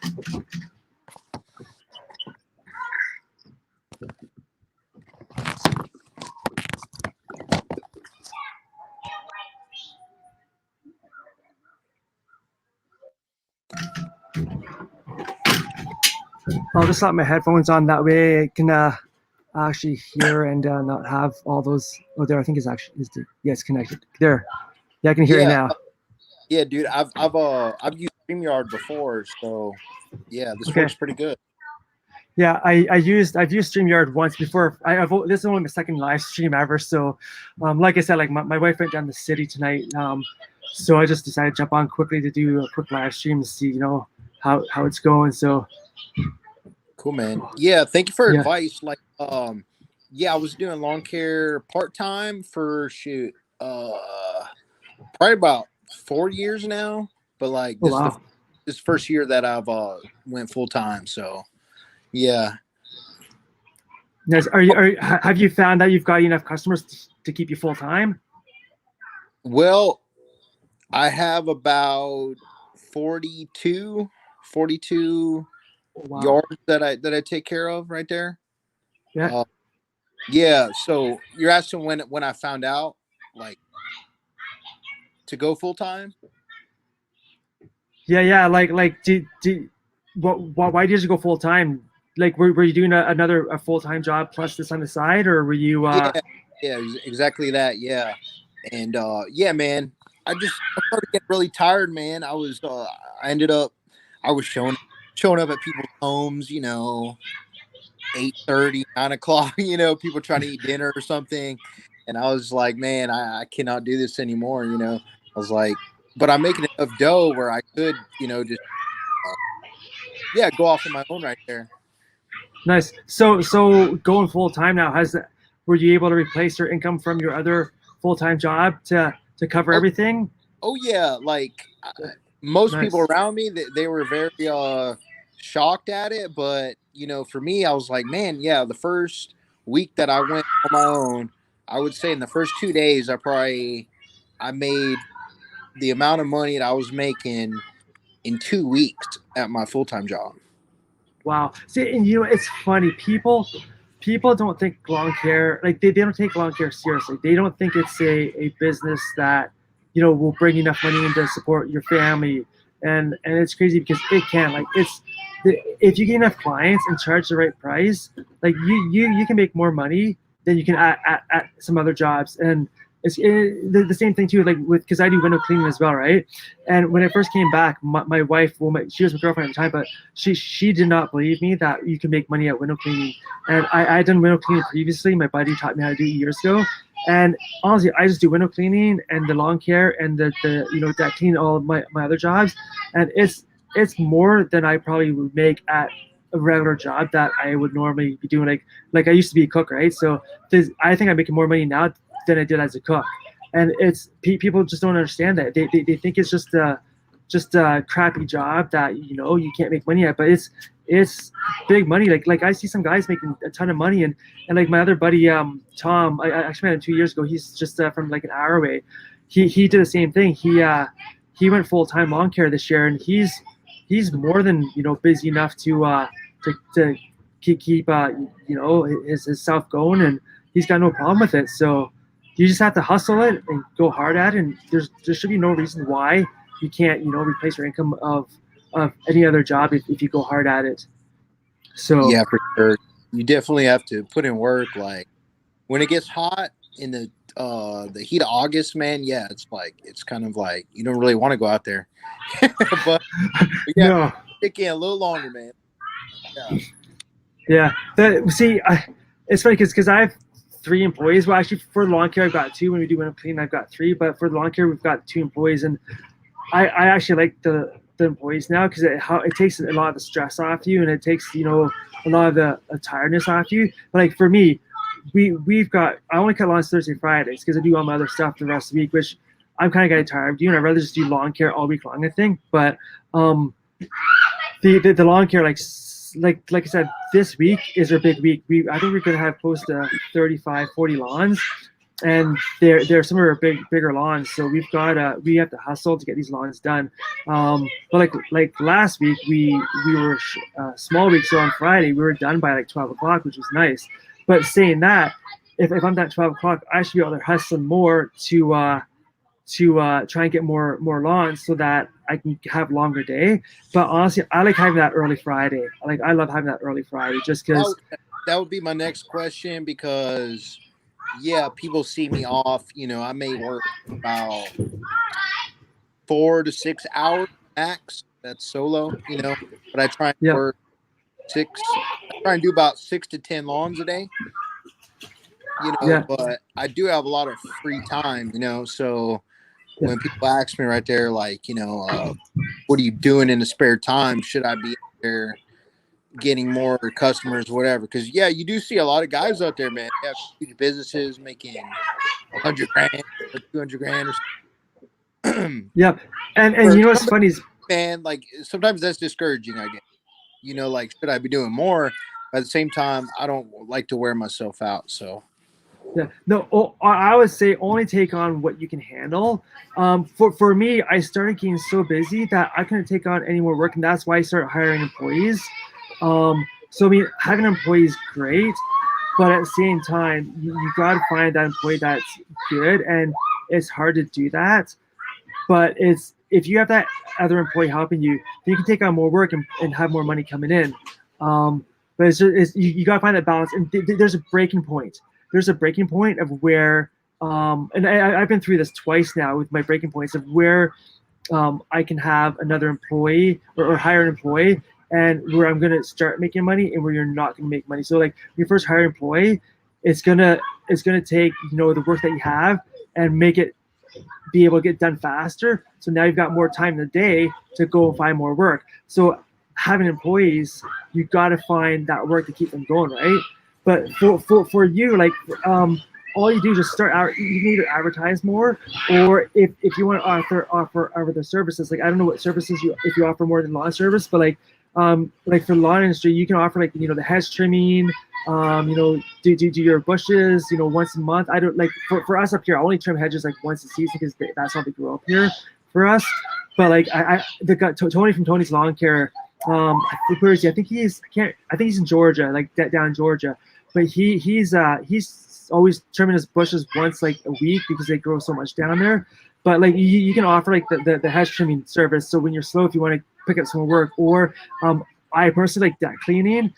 I'll just slap my headphones on, that way I can actually hear and not have all those. Oh, there, I think it's connected. There, yeah, I can hear you now. Yeah, dude, I've used StreamYard before, so yeah, this works pretty good. Yeah, I've used StreamYard once before. This is only my second live stream ever. So, like I said, like my wife went down the city tonight, so I just decided to jump on quickly to do a quick live stream to see, how it's going. So. Cool, man. Yeah, thank you for advice. Like, yeah, I was doing lawn care part-time for probably about 4 years now. But like this first year that I've went full-time. So yeah. Nice. Have you found that you've got enough customers to keep you full-time? Well, I have about 42 yards that I take care of right there. Yeah. Yeah. So you're asking when I found out, like, to go full time? Yeah. Like, why did you go full time? Like, were you doing a full-time job plus this on the side, or were you? Yeah, exactly that. Yeah, and yeah, man, I started getting really tired, man. I was showing up at people's homes, 8:30, 9 o'clock, people trying to eat dinner or something. And I was like, man, I cannot do this anymore. I was like, but I'm making enough dough where I could, just, go off on my own right there. Nice. So going full time now, were you able to replace your income from your other full-time job to cover everything? Oh yeah. Like most people around me, they were very, shocked at it, but for me, I was like, man, yeah, the first week that I went on my own, I would say in the first 2 days, I made the amount of money that I was making in 2 weeks at my full-time job. Wow. See, and it's funny, people don't think lawn care, like they don't take lawn care seriously. They don't think it's a business that will bring enough money in to support your family. And it's crazy because it can. Like, if you get enough clients and charge the right price, like you can make more money then you can add some other jobs. And it's the same thing too, like because I do window cleaning as well, right? And when I first came back, my wife, well, she was my girlfriend at the time, but she did not believe me that you can make money at window cleaning. And I had done window cleaning previously. My buddy taught me how to do it years ago. And honestly, I just do window cleaning and the lawn care and the that clean all of my other jobs, and it's more than I probably would make at a regular job that I would normally be doing. Like I used to be a cook, right? So I think I'm making more money now than I did as a cook, and it's people just don't understand that. They think it's just a crappy job that you can't make money at, but it's big money. Like I see some guys making a ton of money, and like my other buddy Tom, I actually met him 2 years ago. He's just from like an hour away. He did the same thing. He went full-time lawn care this year, and he's more than busy enough to keep his self going, and he's got no problem with it. So you just have to hustle it and go hard at it, and there should be no reason why you can't replace your income of any other job if you go hard at it. So yeah, for sure, you definitely have to put in work. Like when it gets hot in the heat of August, man, yeah, it's kind of like you don't really want to go out there. but yeah, no. It can a little longer, man. Yeah. It's funny because I have 3 employees. Well, actually, for the lawn care, I've got 2. When we do window cleaning, I've got 3. But for the lawn care, we've got 2 employees, and I actually like the employees now because it takes a lot of the stress off you, and it takes a lot of the tiredness off you. But like for me, I only cut lawns Thursday, Fridays because I do all my other stuff the rest of the week, which I'm kind of getting tired of doing. I'd rather just do lawn care all week long, I think. But the lawn care, like I said, this week is our big week. I think we're gonna have close to 35, 40 lawns, and they're some of our bigger lawns. So we have to hustle to get these lawns done. But like last week we were small week, so on Friday we were done by like 12 o'clock, which was nice. But saying that, if I'm done at 12 o'clock, I should be out there hustling more to try and get more lawns so that I can have longer day. But honestly, I like having that early Friday. I love having that early Friday just because. That would be my next question because, yeah, people see me off. I may work about 4 to 6 hours max. That's solo, but I try and work 6. I try and do about 6 to 10 lawns a day. But I do have a lot of free time, so when people ask me right there, like, what are you doing in the spare time? Should I be out there getting more customers, whatever? Because, yeah, you do see a lot of guys out there, man. They have huge businesses making $100,000 or $200,000 or something. Yep. And what's funny is, man, like, sometimes that's discouraging, I guess. Like, should I be doing more? At the same time, I don't like to wear myself out, so. Yeah, no, I would say only take on what you can handle. For me, I started getting so busy that I couldn't take on any more work, and that's why I started hiring employees. So I mean, having an employee is great, but at the same time, you got to find that employee that's good, and it's hard to do that. But if you have that other employee helping you, then you can take on more work and have more money coming in. But you got to find that balance, and there's a breaking point. There's a breaking point of where, and I've been through this twice now with my breaking points of where I can have another employee or hire an employee, and where I'm gonna start making money and where you're not gonna make money. So like when you first hire an employee, it's gonna take the work that you have and make it be able to get done faster. So now you've got more time in the day to go and find more work. So having employees, you got to find that work to keep them going, right? But for you, like, all you do is just start out. You can either advertise more, or if you want to offer other services. Like, I don't know what services if you offer more than lawn service, but like for the lawn industry, you can offer the hedge trimming. Do your bushes, once a month. I don't like for us up here. I only trim hedges like once a season because that's how they grow up here for us. But like Tony from Tony's Lawn Care. Where is he? I think he's in Georgia, like down in Georgia. But he's always trimming his bushes once like a week because they grow so much down there. But like you can offer like the hedge trimming service. So when you're slow, if you want to pick up some more work, or I personally like deck cleaning.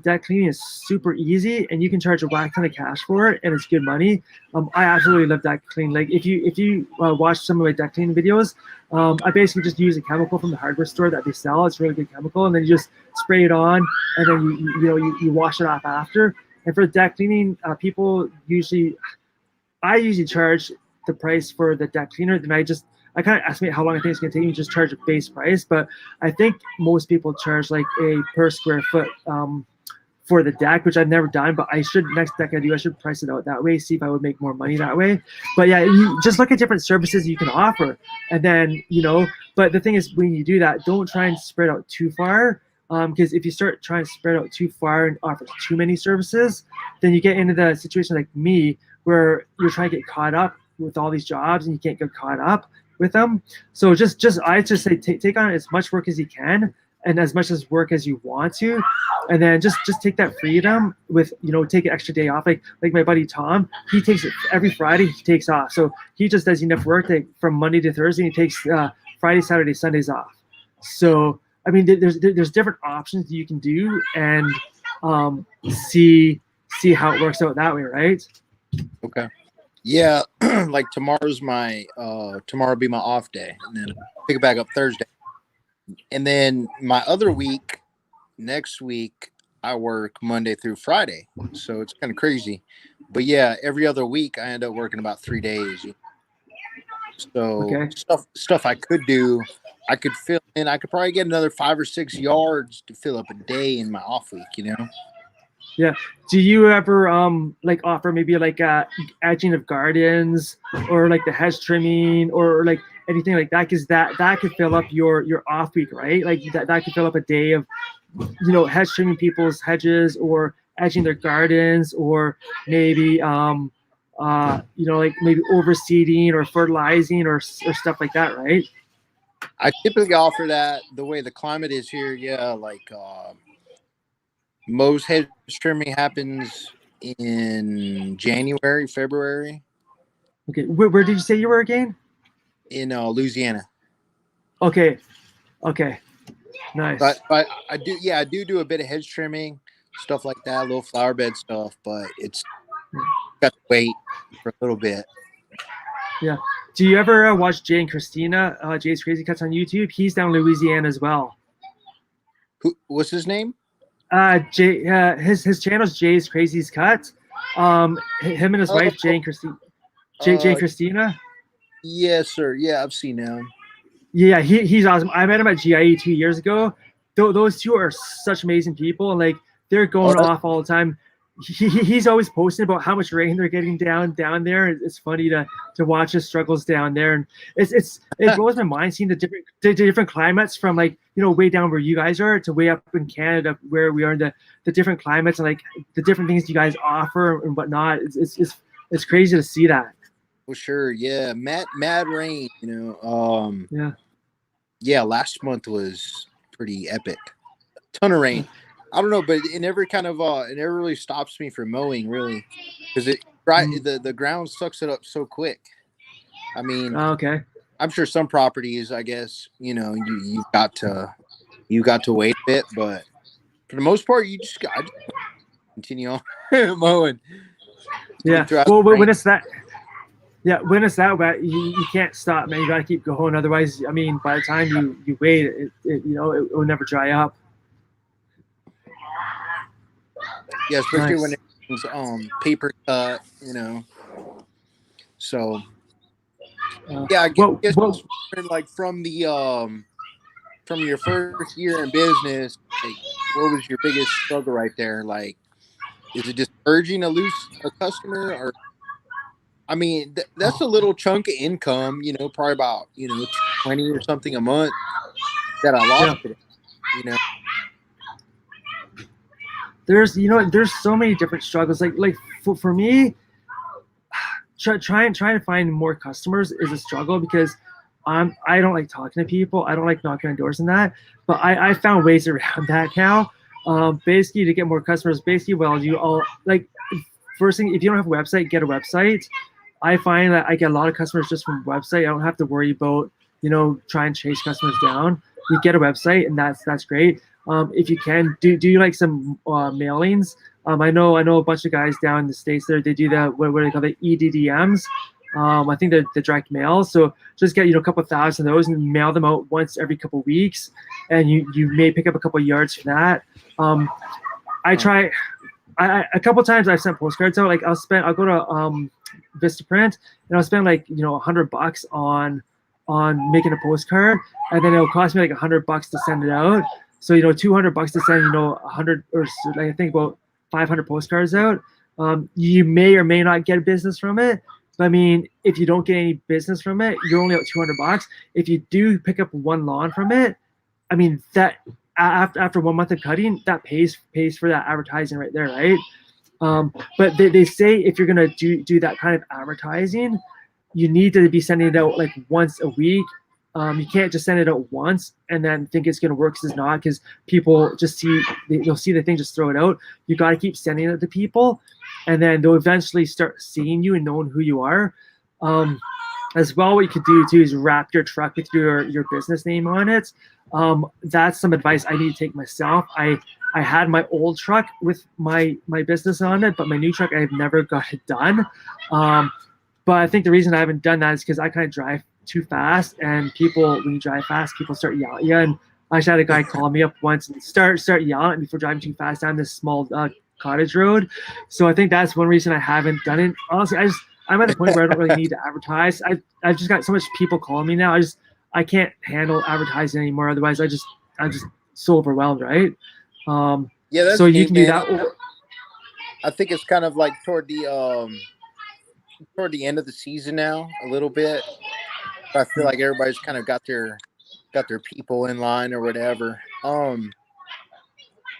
Deck cleaning is super easy, and you can charge a whack ton of cash for it, and it's good money. I absolutely love deck cleaning. Like if you watch some of my deck cleaning videos, I basically just use a chemical from the hardware store that they sell. It's a really good chemical, and then you just spray it on, and then you wash it off after. And for deck cleaning, I usually charge the price for the deck cleaner. Then I kind of estimate how long I think it's going to take me, just charge a base price. But I think most people charge like a per square foot for the deck, which I've never done, but I should, next deck I do, I should price it out that way, see if I would make more money that way. But yeah, you just look at different services you can offer. And then, but the thing is, when you do that, don't try and spread out too far. Because if you start trying to spread out too far and offer too many services, then you get into the situation like me, where you're trying to get caught up with all these jobs and you can't get caught up with them. So I just say take on as much work as you can and as much as work as you want to, and then just take that freedom with, take an extra day off. Like my buddy Tom, he takes it every Friday, he takes off. So he just does enough work from Monday to Thursday, and he takes Friday, Saturday, Sundays off. So I mean, there's different options you can do, and see how it works out that way, right? Okay. Yeah, like tomorrow will be my off day, and then I'll pick it back up Thursday. And then my other week, next week, I work Monday through Friday. So it's kind of crazy. But yeah, every other week I end up working about 3 days. So Okay. stuff I could do, I could fill in. I could probably get another 5 or 6 yards to fill up a day in my off week, Yeah. Do you ever offer maybe like edging of gardens, or like the hedge trimming, or like anything like that? Because that could fill up your off week, right? Like that could fill up a day of hedge trimming people's hedges, or edging their gardens, or maybe like maybe overseeding or fertilizing or stuff like that, right? I typically offer that. The way the climate is here, yeah, like most hedge trimming happens in January, February. Okay. Where did you say you were again? In Louisiana. Okay. Nice. But I do a bit of hedge trimming, stuff like that, little flower bed stuff, but it's got to wait for a little bit. Yeah. Do you ever watch Jay and Christina, Jay's Crazy Cuts on YouTube? He's down in Louisiana as well. What's his name? Jay. His channel's Jay's Crazy Cuts. Him and his wife Jay and Christina. Jay and Christina. Yes, sir. Yeah, I've seen him. Yeah, he's awesome. I met him at GIE 2 years ago. Those two are such amazing people, and like they're going off all the time. He's always posting about how much rain they're getting down there. It's funny to watch his struggles down there, and it blows my mind seeing the different climates from like way down where you guys are to way up in Canada where we are, in the different climates, and like the different things you guys offer and whatnot. It's crazy to see that. Well, sure, yeah, mad rain, Yeah, last month was pretty epic. Ton of rain. I don't know, but it never really stops me from mowing, really, because the ground sucks it up so quick. I mean, okay. I'm sure some properties, I guess, you got to wait a bit, but for the most part, I just continue on mowing. Yeah. Well, when it's that. Yeah, when it's that wet, you can't stop, man. You gotta keep going. Otherwise, I mean, by the time you wait, it will never dry up. Yeah, especially Nice. when it's paper cut, So yeah, I guess like from your first year in business, like, what was your biggest struggle right there? Like, is it just urging a customer, or I mean, that's a little chunk of income, probably about, 20 or something a month that I lost today, There's so many different struggles. Like for me, trying to find more customers is a struggle, because I don't like talking to people. I don't like knocking on doors and that. But I found ways around that now. Basically, to get more customers, first thing, if you don't have a website, get a website. I find that I get a lot of customers just from website. I don't have to worry about, trying to chase customers down. You get a website, and that's great. If you can, do like some mailings. I know a bunch of guys down in the States there, they do that, what do they call it, EDDMs. I think they're the direct mail. So just get, a couple thousand of those and mail them out once every couple of weeks. And you may pick up a couple of yards for that. I try, a couple times I've sent postcards out. Like I'll go to Vistaprint and I'll spend like, $100 on making a postcard, and then it'll cost me like $100 to send it out. So, $200 to send, 100 or like, I think about 500 postcards out. You may or may not get business from it. But I mean, if you don't get any business from it, you're only out $200. If you do pick up one lawn from it, I mean, that after 1 month of cutting, that pays for that advertising right there, right? But they say if you're gonna do that kind of advertising, you need to be sending it out like once a week. You can't just send it out once and then think it's gonna work, because it's not, because people just they'll see the thing, just throw it out. You got to keep sending it to people, and then they'll eventually start seeing you and knowing who you are. As well, what you could do too is wrap your truck with your business name on it. That's some advice I need to take myself. I had my old truck with my business on it, but my new truck, I've never got it done. But I think the reason I haven't done that is because I kind of drive too fast, and when you drive fast, people start yelling at you. And I actually had a guy call me up once and start yelling at me for driving too fast down this small cottage road. So I think that's one reason I haven't done it. Honestly, I'm at the point where I don't really need to advertise. I've just got so much people calling me now. I can't handle advertising anymore. Otherwise, I'm just so overwhelmed, right? Yeah, that's so you neat, can do man. that. I think it's kind of like toward the end of the season now, a little bit. I feel like everybody's kind of got their people in line or whatever.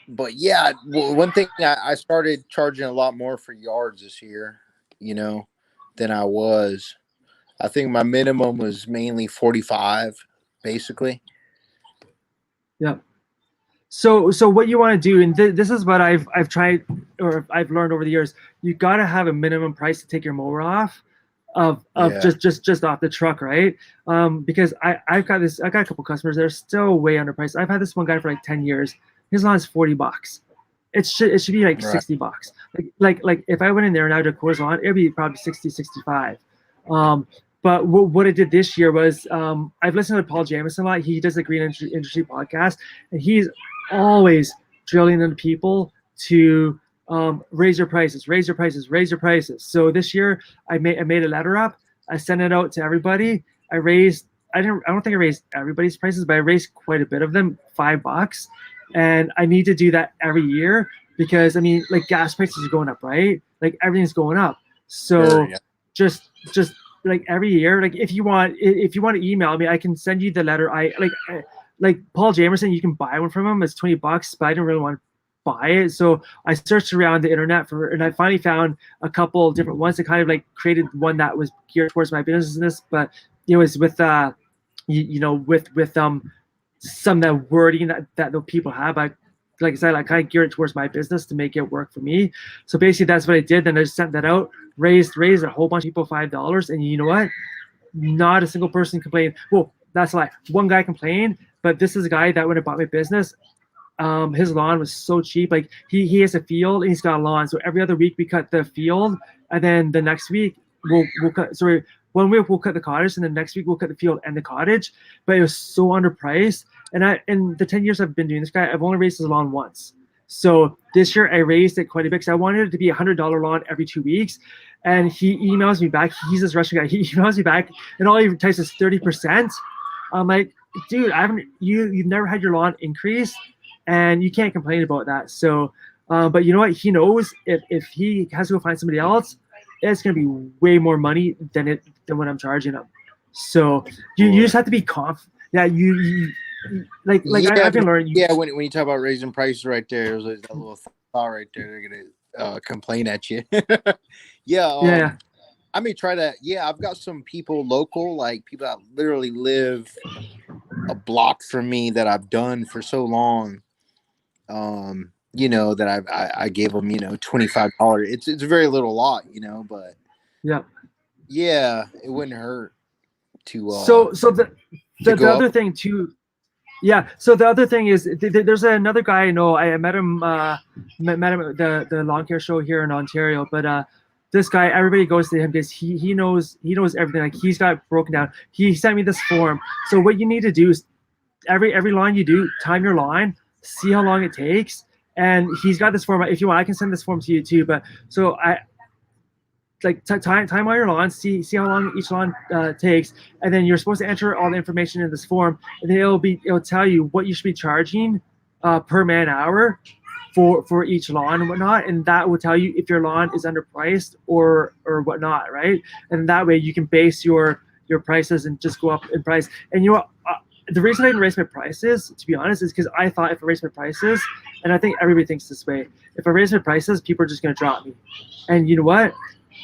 But yeah, one thing, I started charging a lot more for yards this year, than I was. I think my minimum was mainly 45, basically. Yeah. So what you want to do, and this is what I've tried, or I've learned over the years, you got to have a minimum price to take your mower off of just off the truck, right? Because I got a couple customers that are still way underpriced. I've had this one guy for like 10 years. His lawn is $40. It should be like Right. $60. Like if I went in there and I did a quarters lawn, it'd be probably 60, 65. But what I did this year was I've listened to Paul Jamison a lot. He does the Green Industry podcast, and he's always drilling into people to raise your prices. So this year I made a letter up. I sent it out to everybody. I don't think I raised everybody's prices, but I raised quite a bit of them, $5. And I need to do that every year because, I mean, like gas prices are going up, right? Like everything's going up. So Sure, yeah. just like every year, like if you want to email me, I can send you the letter. Like Paul Jamerson, you can buy one from him. It's $20, but I didn't really want to buy it. So I searched around the internet and I finally found a couple of different ones that kind of like created one that was geared towards my business, but it was with with some of the wording that the people have. Like I said, I kind of geared it towards my business to make it work for me. So basically that's what I did. Then I just sent that out, raised a whole bunch of people $5. And you know what? Not a single person complained. Well, that's a lie. One guy complained, but this is a guy that when I bought my business, his lawn was so cheap. Like he has a field and he's got a lawn. So every other week we cut the field, and then the next week we'll cut. Sorry, 1 week we'll cut the cottage, and the next week we'll cut the field and the cottage. But it was so underpriced. And in the 10 years I've been doing this guy, I've only raised his lawn once. So this year I raised it quite a bit because I wanted it to be $100 lawn every 2 weeks. And he emails me back. He's this Russian guy. He emails me back, and all he types is 30%. I'm like, dude, you've never had your lawn increase, and you can't complain about that. So, but you know what? He knows if he has to go find somebody else, it's gonna be way more money than what I'm charging him. So you just have to be confident. Yeah, I've been learning. Yeah, when you talk about raising prices right there, there's that little thought right there. They're gonna complain at you. Yeah. I may try that. Yeah, I've got some people local, like people that literally live a block from me that I've done for so long. That I gave them, $25. It's a very little lot, but yeah, it wouldn't hurt to. So the other thing too. Yeah. So the other thing is, there's another guy I know. I met him, met him at the lawn care show here in Ontario. But this guy, everybody goes to him because he knows everything. Like he's got it broken down. He sent me this form. So what you need to do is every line you do, time your line, see how long it takes, and he's got this form. If you want, I can send this form to you too. But so I like time all your lawns, see how long each lawn takes, and then you're supposed to enter all the information in this form, and then it'll tell you what you should be charging per man hour for each lawn and whatnot, and that will tell you if your lawn is underpriced or whatnot, right? And that way you can base your prices and just go up in price. And you know what? The reason I didn't raise my prices, to be honest, is because I thought if I raise my prices, and I think everybody thinks this way, if I raise my prices, people are just going to drop me. And you know what?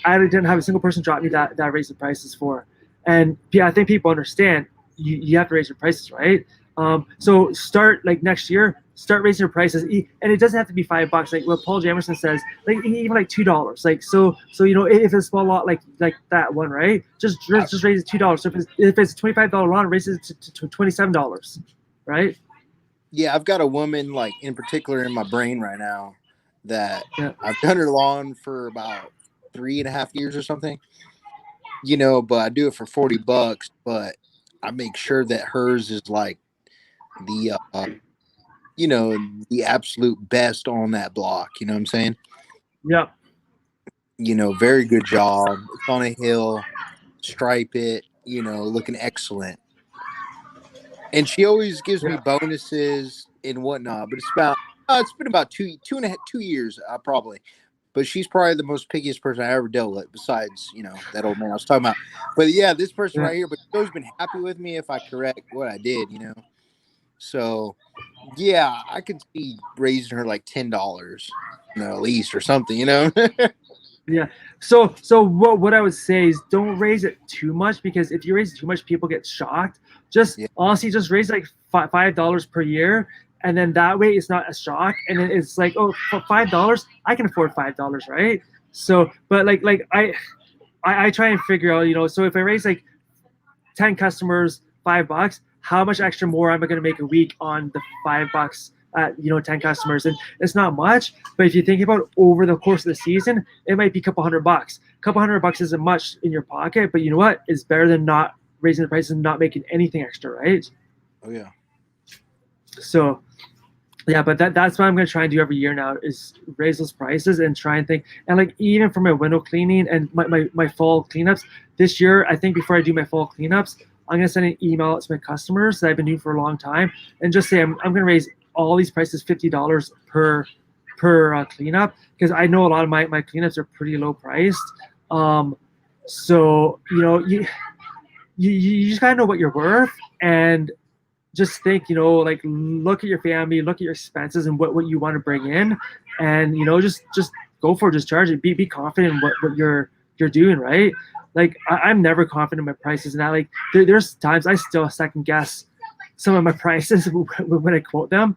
I didn't have a single person drop me that I raised the prices for. And yeah, I think people understand you have to raise your prices, right? So start like next year, start raising your prices, and it doesn't have to be $5. Like what Paul Jamerson says, like even like $2. Like so you know if it's a small lot like that one, right? Just raise it $2. So if it's $25 lawn, raise it to $27, right? Yeah, I've got a woman like in particular in my brain right now that Yeah. I've done her lawn for about 3.5 years or something. You know, but I do it for $40, but I make sure that hers is like the you know, the absolute best on that block. You know what I'm saying? Yeah. You know, very good job. It's on a hill, stripe it, you know, looking excellent. And she always gives me bonuses and whatnot. But it's been about 2 years, probably. But she's probably the most pickiest person I ever dealt with, besides, you know, that old man I was talking about. But yeah, this person right here, but she's always been happy with me if I correct what I did, you know. So yeah, I could see raising her like $10, you know, at least or something, you know. Yeah. So what I would say is don't raise it too much, because if you raise it too much, people get shocked. Just honestly, just raise like $5 per year, and then that way it's not a shock. And then it's like, oh, for $5, I can afford $5, right? So, but like I try and figure out, you know, so if I raise like 10 customers, $5, how much extra more am I going to make a week on the $5 at, you know, 10 customers? And it's not much, but if you think about over the course of the season, it might be a couple $100. A couple $100 isn't much in your pocket, but you know what? It's better than not raising the prices and not making anything extra, right? Oh yeah. So yeah, but that's what I'm gonna try and do every year now, is raise those prices and try and think. And like even for my window cleaning and my fall cleanups this year, I think before I do my fall cleanups, I'm gonna send an email to my customers that I've been doing for a long time and just say I'm gonna raise all these prices $50 per cleanup, because I know a lot of my cleanups are pretty low priced. So you know you just gotta know what you're worth, and just think, you know, like look at your family, look at your expenses and what you want to bring in, and you know, just go for it, just charge it. Be confident in what you're doing, right? Like I'm never confident in my prices, and I like there's times I still second guess some of my prices when I quote them,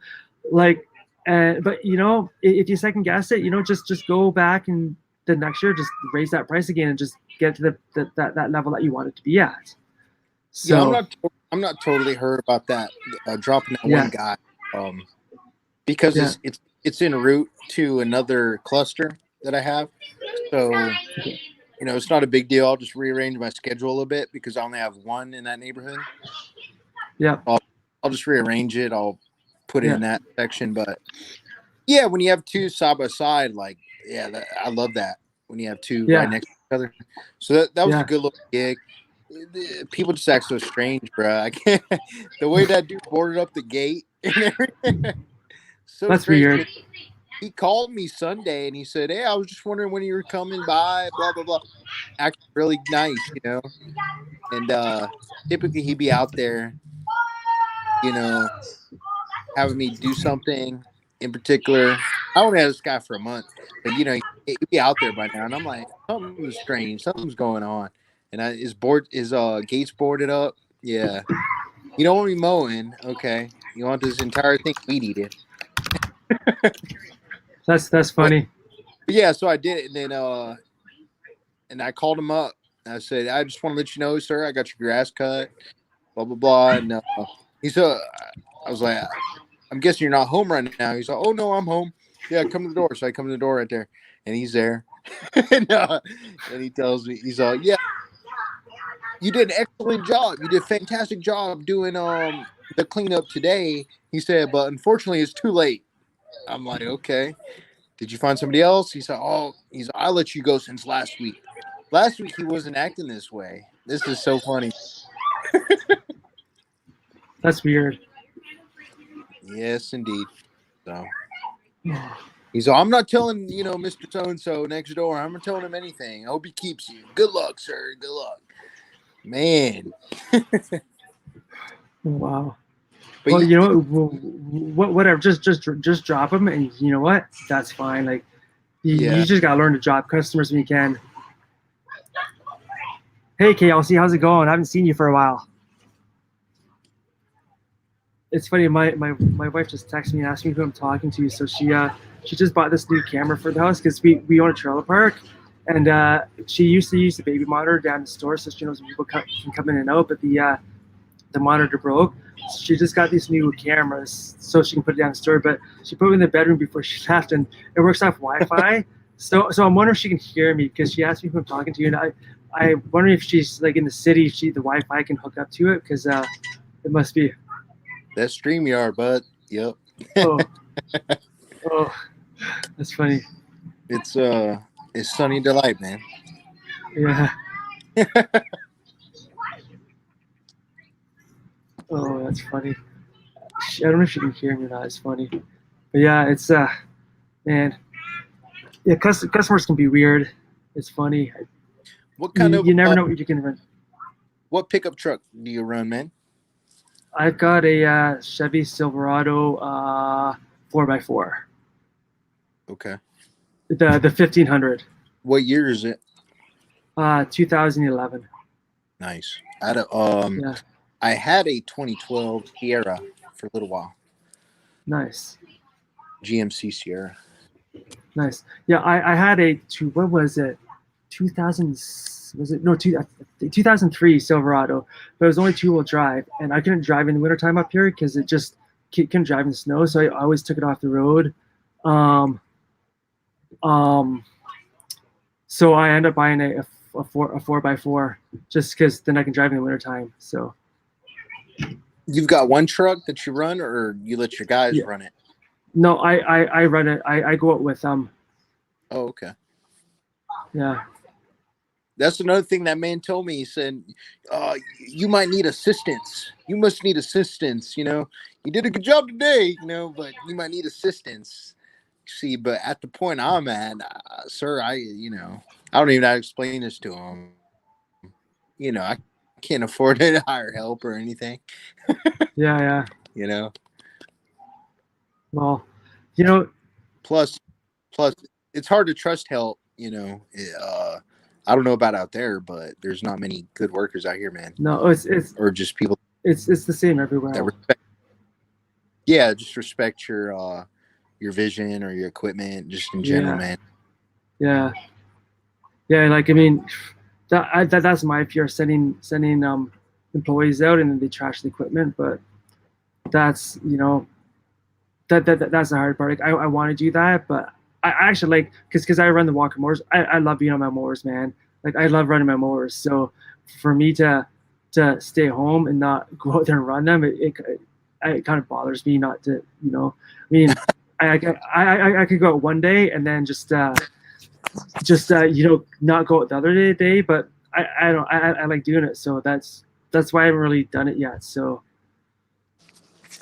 like, but you know, if you second guess it, you know, just go back and the next year just raise that price again and just get to that level that you want it to be at. So Yeah, I'm not totally hurt about that dropping that one guy, because it's en route to another cluster that I have. So you know, it's not a big deal. I'll just rearrange my schedule a little bit because I only have one in that neighborhood. Yeah, I'll just rearrange it. I'll put it in that section. But yeah, when you have two side by side, like I love that when you have two right next to each other. So that was a good little gig. People just act so strange, bro. I can't. The way that dude boarded up the gate and everything. So that's strange. weird. He called me Sunday and he said, "Hey, I was just wondering when you were coming by." Blah blah blah. Acting really nice, you know. And typically he'd be out there, you know, having me do something in particular. I only had this guy for a month, but you know, he'd be out there by now, and I'm like, something's strange, something's going on. And his gates boarded up. Yeah, you don't want me mowing, okay? You want this entire thing weed eated. That's funny. But yeah, so I did it, and then and I called him up. I said, I just want to let you know, sir, I got your grass cut. Blah blah blah. And he said, I was like, I'm guessing you're not home right now. He's like, oh no, I'm home. Yeah, come to the door. So I come to the door right there, and he's there, and he tells me, he's like, yeah, you did an excellent job. You did a fantastic job doing the cleanup today. He said, but unfortunately, it's too late. I'm like, okay. Did you find somebody else? He said, oh, I let you go since last week. Last week he wasn't acting this way. This is so funny. That's weird. Yes, indeed. So he's like, I'm not telling, Mr. So-and-so next door. I'm not telling him anything. I hope he keeps you. Good luck, sir. Good luck. Man. Wow. But Well, whatever. Just drop them, and you know what? That's fine. Like, you just gotta learn to drop customers when you can. Hey, KLC, how's it going? I haven't seen you for a while. It's funny. My wife just texted me and asked me who I'm talking to. So she just bought this new camera for the house because we own a trailer park, and she used to use the baby monitor down the store, so she knows when people can come in and out. But the monitor broke. So she just got these new cameras so she can put it down the store. But she put it in the bedroom before she left, and it works off Wi-Fi. so I'm wondering if she can hear me because she asked me who I'm talking to, and I wondering if she's like in the city, if the Wi-Fi can hook up to it because it must be. That's StreamYard, bud. Yep. Oh, that's funny. It's Sunny Delight, man. Yeah. Oh, that's funny. I don't know if you can hear me or not. It's funny. But yeah, it's man. Yeah, customers can be weird. It's funny. What kind of you never know what you can run. What pickup truck do you run, man? I've got a Chevy Silverado 4x4. Okay. The 1500. What year is it? 2011. Nice. Yeah. I had a 2012 Sierra for a little while. Nice. GMC Sierra. Nice. Yeah, I had what was it? 2000 was it? No, 2003 Silverado, but it was only 2-wheel drive, and I couldn't drive in the wintertime up here because it just couldn't drive in the snow, so I always took it off the road. So I ended up buying a 4x4 just because then I can drive in the wintertime. So you've got one truck that you run, or you let your guys run it? No, I run it. I go out with them. Oh, okay. Yeah. That's another thing that man told me. He said, you might need assistance. You must need assistance. You did a good job today, but you might need assistance. See, but at the point I'm at, sir, I don't even know how to explain this to him. I can't afford to hire help or anything. Yeah. Well, plus it's hard to trust help. I don't know about out there, but there's not many good workers out here, man. No, it's or just people. It's the same everywhere. Just respect your vision or your equipment, just in general, man. Yeah. Like I mean, that's my fear, sending employees out and then they trash the equipment. But that's that's the hard part. Like I want to do that, but I actually like because I run the walker mowers. I love being on my mowers, man. Like I love running my mowers. So for me to stay home and not go out there and run them, it kind of bothers me not to. I mean, I could go out one day and then just not go out the other day. But I like doing it. So that's why I haven't really done it yet. So.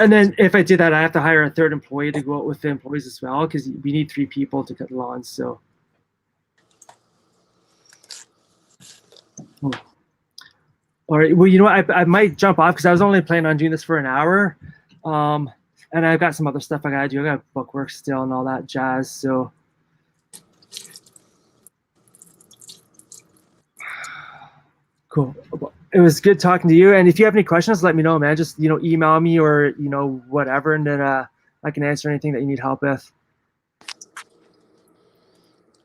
And then if I did that, I have to hire a third employee to go out with the employees as well because we need 3 people to cut the lawns. So, all right. Well, I might jump off because I was only planning on doing this for an hour, and I've got some other stuff I gotta do. I got book work still and all that jazz. So, cool. It was good talking to you. And if you have any questions, let me know, man. Just, email me or, whatever. And then I can answer anything that you need help with.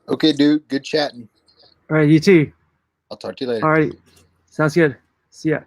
Okay, dude. Good chatting. All right. You too. I'll talk to you later. All right. Sounds good. See ya.